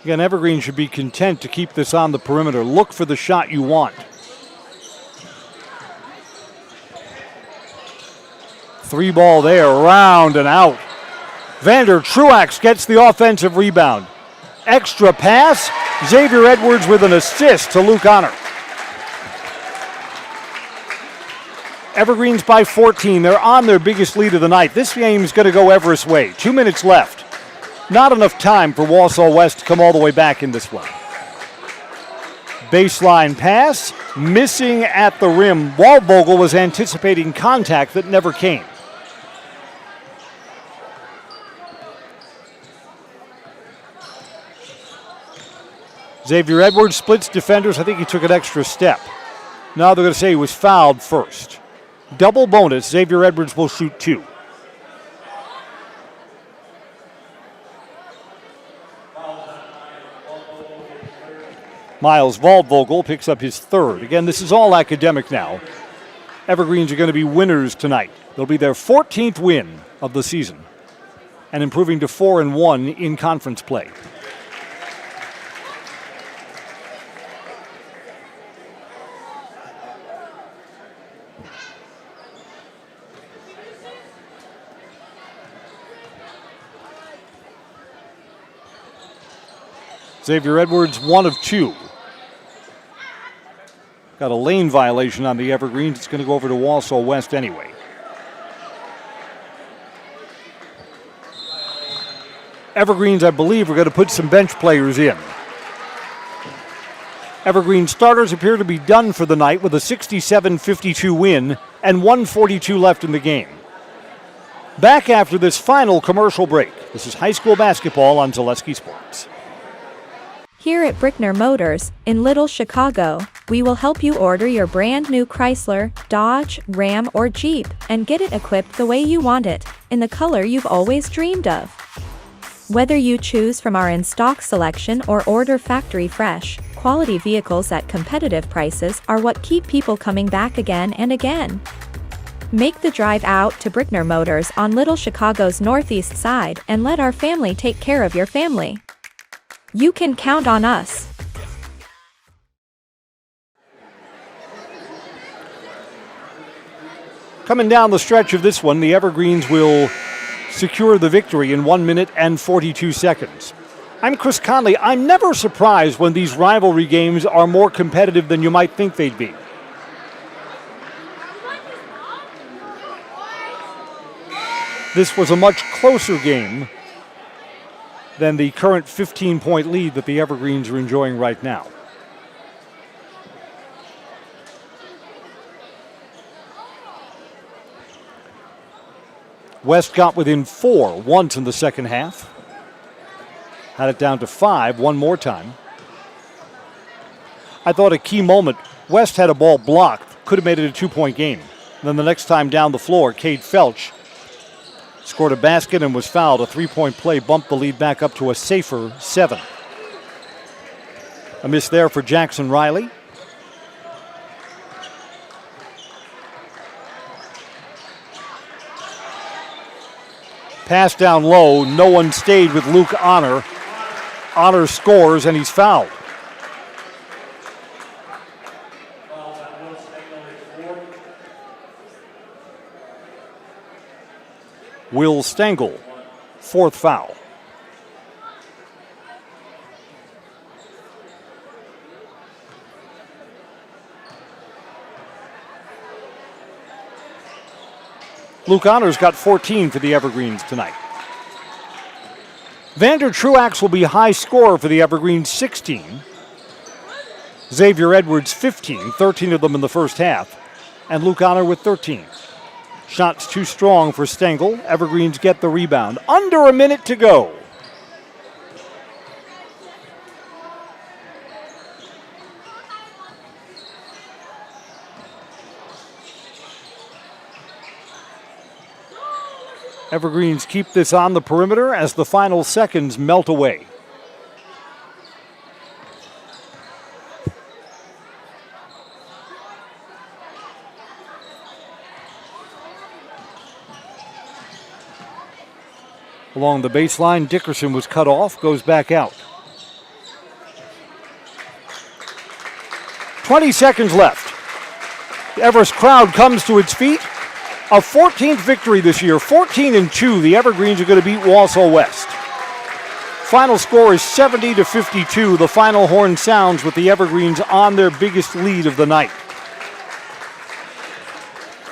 Again, Evergreen should be content to keep this on the perimeter. Look for the shot you want. 3 ball there, round and out. Vander Truax gets the offensive rebound. Extra pass, Xavier Edwards with an assist to Luke Honor. Evergreens by 14. They're on their biggest lead of the night. This game is going to go Everest way. 2 minutes left. Not enough time for Wausau West to come all the way back in this one. Baseline pass, missing at the rim. Waldvogel was anticipating contact that never came. Xavier Edwards splits defenders. I think he took an extra step. Now they're going to say he was fouled first. Double bonus, Xavier Edwards will shoot 2. Miles Waldvogel picks up his 3rd. Again, this is all academic now. Evergreens are going to be winners tonight. They'll be their 14th win of the season and improving to 4-1 in conference play. Xavier Edwards, 1 of 2. Got a lane violation on the Evergreens. It's going to go over to Wausau West anyway. Evergreens, I believe, are going to put some bench players in. Evergreen starters appear to be done for the night with a 67-52 win and 1:42 left in the game. Back after this final commercial break. This is high school basketball on Zaleski Sports. Here at Brickner Motors, in Little Chicago, We will help you order your brand new Chrysler, Dodge, Ram, or Jeep and get it equipped the way you want it, in the color you've always dreamed of. Whether you choose from our in-stock selection or order factory fresh, quality vehicles at competitive prices are what keep people coming back again and again. Make the drive out to Brickner Motors on Little Chicago's northeast side and let our family take care of your family. You can count on us. Coming down the stretch of this one, the Evergreens will secure the victory in 1 minute and 42 seconds. I'm Chris Conley. I'm never surprised when these rivalry games are more competitive than you might think they'd be. This was a much closer game than the current 15-point lead that the Evergreens are enjoying right now. West got within 4 once in the second half. Had it down to 5 one more time. I thought a key moment, West had a ball blocked, could have made it a 2-point game. And then the next time down the floor, Cade Felch scored a basket and was fouled. A 3-point play bumped the lead back up to a safer 7. A miss there for Jackson Riley. Pass down low, no one stayed with Luke Honor. Honor scores and he's fouled. Will Stengel, 4th foul. Luke Honor's got 14 for the Evergreens tonight. Vander Truax will be high scorer for the Evergreens, 16. Xavier Edwards, 15, 13 of them in the first half. And Luke Honor with 13. Shots too strong for Stengel. Evergreens get the rebound. Under a minute to go. Evergreens keep this on the perimeter as the final seconds melt away. Along the baseline, Dickerson was cut off, goes back out. 20 seconds left. The Everest crowd comes to its feet. A 14th victory this year, 14-2. The Evergreens are going to beat Wausau West. Final score is 70-52. The final horn sounds with the Evergreens on their biggest lead of the night.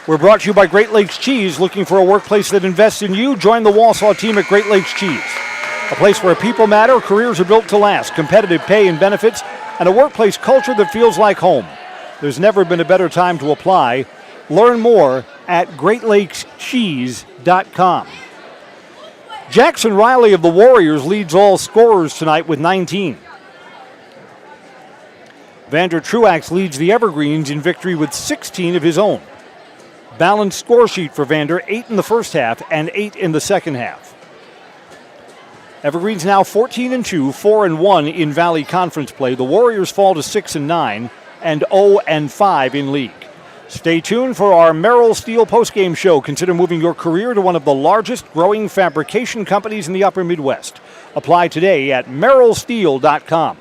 We're brought to you by Great Lakes Cheese. Looking for a workplace that invests in you? Join the Wausau team at Great Lakes Cheese. A place where people matter, careers are built to last, competitive pay and benefits, and a workplace culture that feels like home. There's never been a better time to apply. Learn more at GreatLakesCheese.com. Jackson Riley of the Warriors leads all scorers tonight with 19. Vander Truax leads the Evergreens in victory with 16 of his own. Balanced score sheet for Vander, 8 in the first half and 8 in the second half. Evergreens now 14-2, 4-1 in Valley Conference play. The Warriors fall to 6-9 and 0-5 in league. Stay tuned for our Merrill Steel postgame show. Consider moving your career to one of the largest growing fabrication companies in the upper Midwest. Apply today at merrillsteel.com.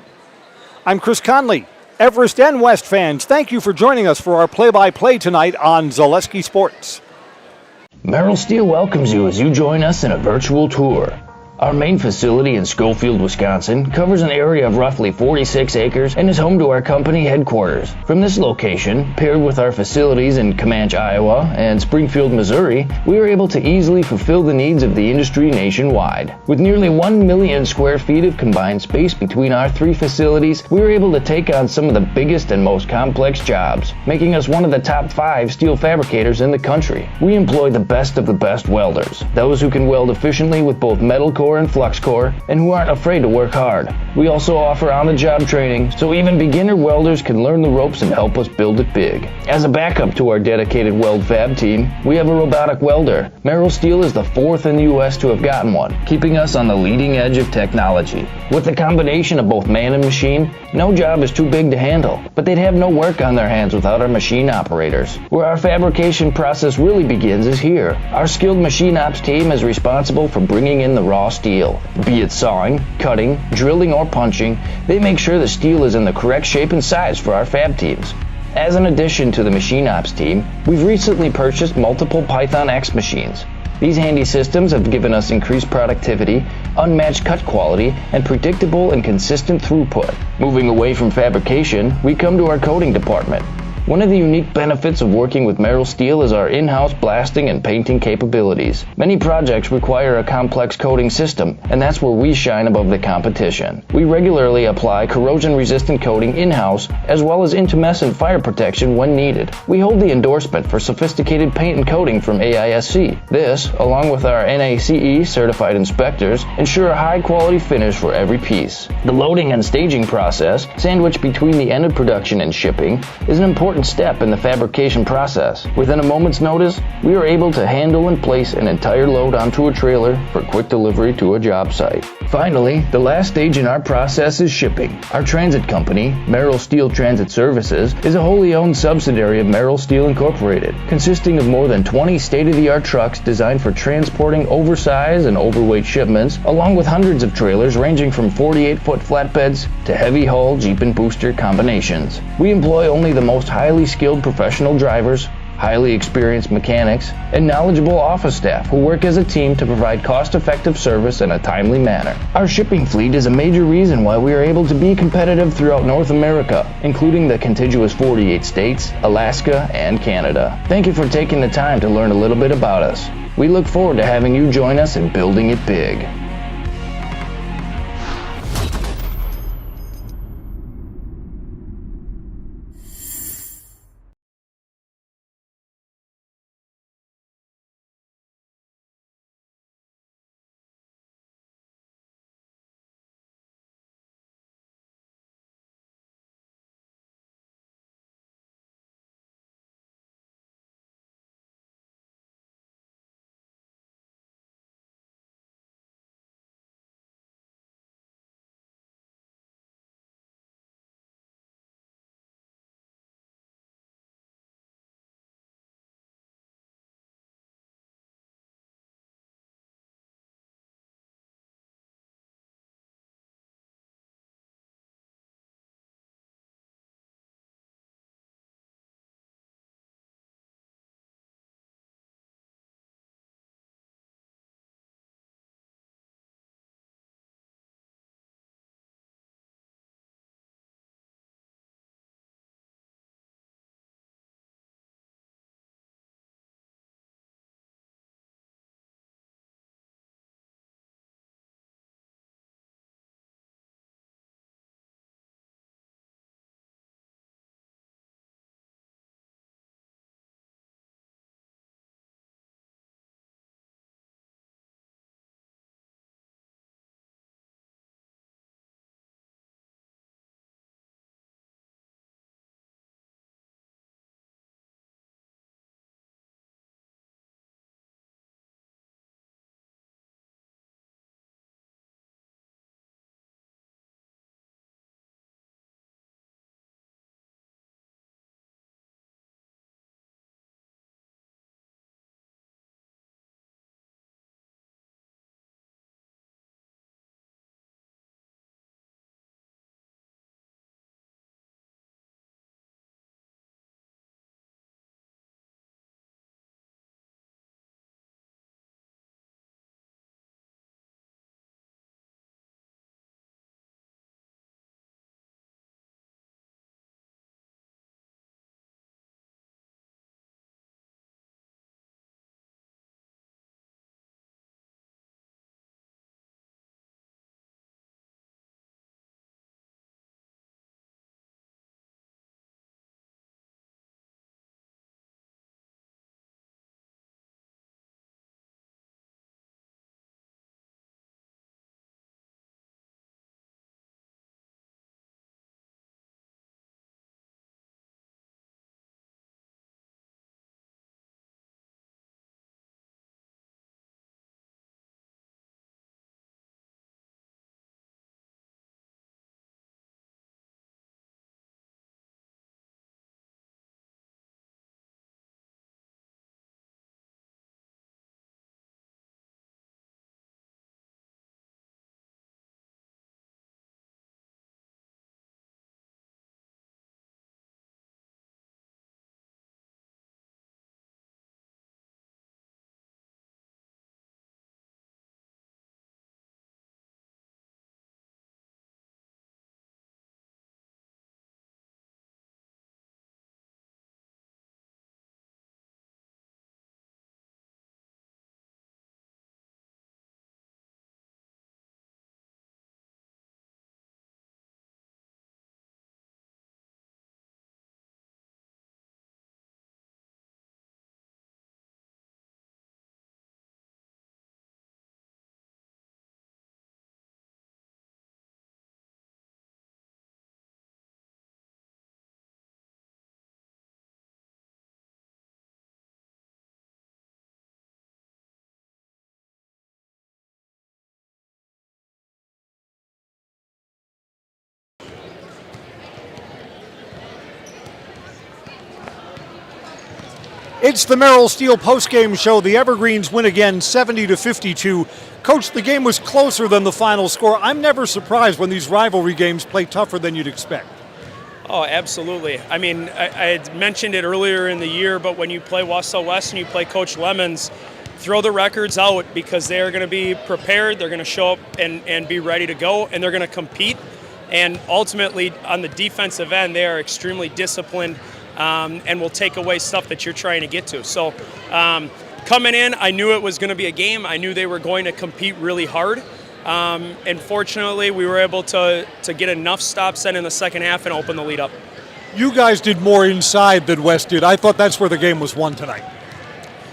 I'm Chris Conley. Everest and West fans, thank you for joining us for our play-by-play tonight on Zaleski Sports. Merrill Steel welcomes you as you join us in a virtual tour. Our main facility in Schofield, Wisconsin covers an area of roughly 46 acres and is home to our company headquarters. From this location, paired with our facilities in Comanche, Iowa and Springfield, Missouri, we are able to easily fulfill the needs of the industry nationwide. With nearly 1 million square feet of combined space between our 3 facilities, we are able to take on some of the biggest and most complex jobs, making us one of the top 5 steel fabricators in the country. We employ the best of the best welders, those who can weld efficiently with both metal core core and flux core, and who aren't afraid to work hard. We also offer on-the-job training, so even beginner welders can learn the ropes and help us build it big. As a backup to our dedicated weld fab team, we have a robotic welder. Merrill Steel is the 4th in the U.S. to have gotten one, keeping us on the leading edge of technology. With the combination of both man and machine, no job is too big to handle, but they'd have no work on their hands without our machine operators. Where our fabrication process really begins is here. Our skilled machine ops team is responsible for bringing in the raw steel. Be it sawing, cutting, drilling, or punching, they make sure the steel is in the correct shape and size for our fab teams. As an addition to the machine ops team, we've recently purchased multiple Python X machines. These handy systems have given us increased productivity, unmatched cut quality, and predictable and consistent throughput. Moving away from fabrication, we come to our coating department. One of the unique benefits of working with Merrill Steel is our in-house blasting and painting capabilities. Many projects require a complex coating system, and that's where we shine above the competition. We regularly apply corrosion-resistant coating in-house, as well as intumescent fire protection when needed. We hold the endorsement for sophisticated paint and coating from AISC. This, along with our NACE certified inspectors, ensure a high-quality finish for every piece. The loading and staging process, sandwiched between the end of production and shipping, is an important step in the fabrication process. Within a moment's notice, we are able to handle and place an entire load onto a trailer for quick delivery to a job site. Finally, the last stage in our process is shipping. Our transit company, Merrill Steel Transit Services, is a wholly owned subsidiary of Merrill Steel Incorporated, consisting of more than 20 state-of-the-art trucks designed for transporting oversized and overweight shipments, along with hundreds of trailers ranging from 48-foot flatbeds to heavy-haul Jeep and booster combinations. We employ only the most highly skilled professional drivers, highly experienced mechanics, and knowledgeable office staff who work as a team to provide cost-effective service in a timely manner. Our shipping fleet is a major reason why we are able to be competitive throughout North America, including the contiguous 48 states, Alaska, and Canada. Thank you for taking the time to learn a little bit about us. We look forward to having you join us in building it big. It's the Merrill Steel postgame show. The Evergreens win again 70-52. Coach, the game was closer than the final score. I'm never surprised when these rivalry games play tougher than you'd expect. Oh, absolutely. I mean, I had mentioned it earlier in the year, but when you play Wausau West and you play Coach Lemons, throw the records out because they are going to be prepared, they're going to show up and be ready to go, and they're going to compete. And ultimately, on the defensive end, they are extremely disciplined and will take away stuff that you're trying to get to. So coming in, I knew it was going to be a game. I knew they were going to compete really hard. And fortunately, we were able to get enough stops in the second half and open the lead up. You guys did more inside than West did. I thought that's where the game was won tonight.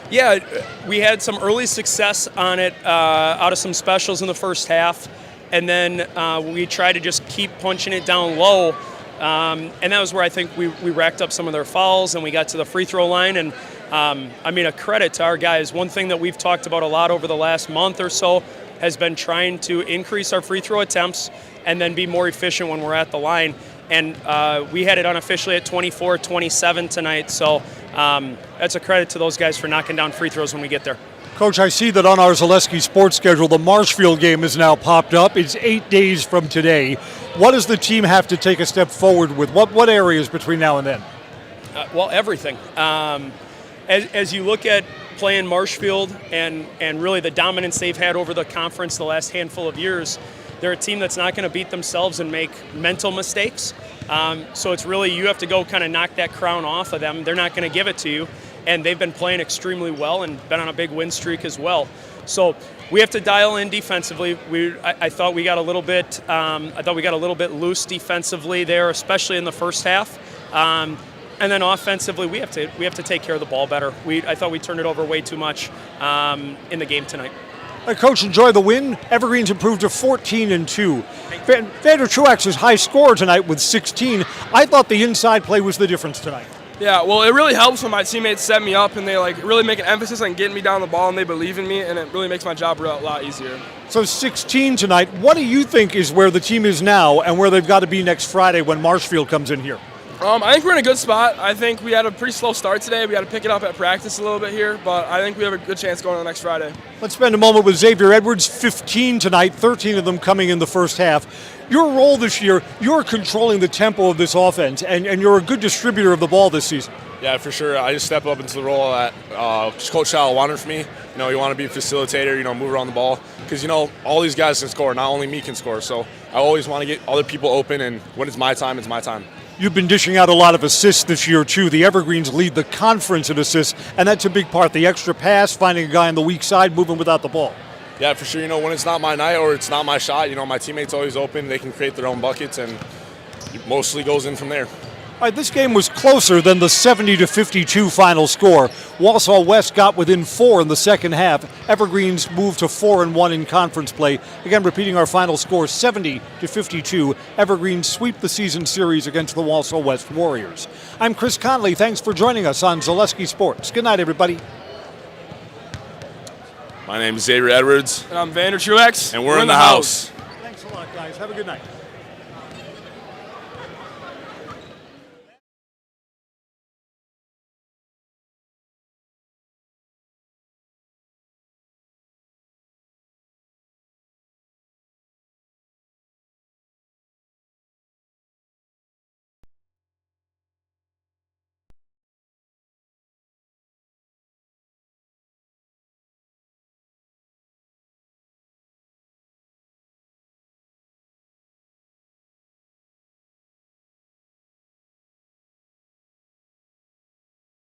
Yeah, we had some early success on it out of some specials in the first half. And then we tried to just keep punching it down low. And that was where I think we racked up some of their fouls and we got to the free throw line. And I mean, a credit to our guys. One thing that we've talked about a lot over the last month or so has been trying to increase our free throw attempts and then be more efficient when we're at the line. And we had it unofficially at 24-27 tonight. So that's a credit to those guys for knocking down free throws when we get there. Coach, I see that on our Zaleski sports schedule, the Marshfield game has now popped up. It's 8 days from today. What does the team have to take a step forward with? What areas between now and then? Well, everything. As you look at playing Marshfield and really the dominance they've had over the conference the last handful of years, they're a team that's not going to beat themselves and make mental mistakes. So it's really you have to go kind of knock that crown off of them. They're not going to give it to you. And they've been playing extremely well and been on a big win streak as well. So we have to dial in defensively. I thought we got a little bit. I thought we got a little bit loose defensively there, especially in the first half. And then offensively, we have to take care of the ball better. I thought we turned it over way too much in the game tonight. Coach, enjoy the win. Evergreens improved to 14-2. Vander Truax's high score tonight with 16. I thought the inside play was the difference tonight. Yeah, well, it really helps when my teammates set me up and they really make an emphasis on getting me down the ball and they believe in me, and it really makes my job a lot easier. So 16 tonight. What do you think is where the team is now and where they've got to be next Friday when Marshfield comes in here? I think we're in a good spot. I think we had a pretty slow start today. We got to pick it up at practice a little bit here, but I think we have a good chance going on next Friday. Let's spend a moment with Xavier Edwards. 15 tonight, 13 of them coming in the first half. Your role this year, you're controlling the tempo of this offense, and you're a good distributor of the ball this season. Yeah, for sure. I just step up into the role that Coach Schall wanted for me. You want to be a facilitator, move around the ball. Because, all these guys can score. Not only me can score. So I always want to get other people open, and when it's my time, it's my time. You've been dishing out a lot of assists this year, too. The Evergreens lead the conference in assists, and that's a big part. The extra pass, finding a guy on the weak side, moving without the ball. Yeah, for sure. When it's not my night or it's not my shot, my teammates always open. They can create their own buckets, and it mostly goes in from there. All right, this game was closer than the 70-52 final score. Wausau West got within 4 in the second half. Evergreens moved to 4-1 in conference play. Again, repeating our final score, 70-52. Evergreens sweep the season series against the Wausau West Warriors. I'm Chris Conley. Thanks for joining us on Zaleski Sports. Good night, everybody. My name is Xavier Edwards. And I'm Vander Truax. And we're in the house. Thanks a lot, guys. Have a good night.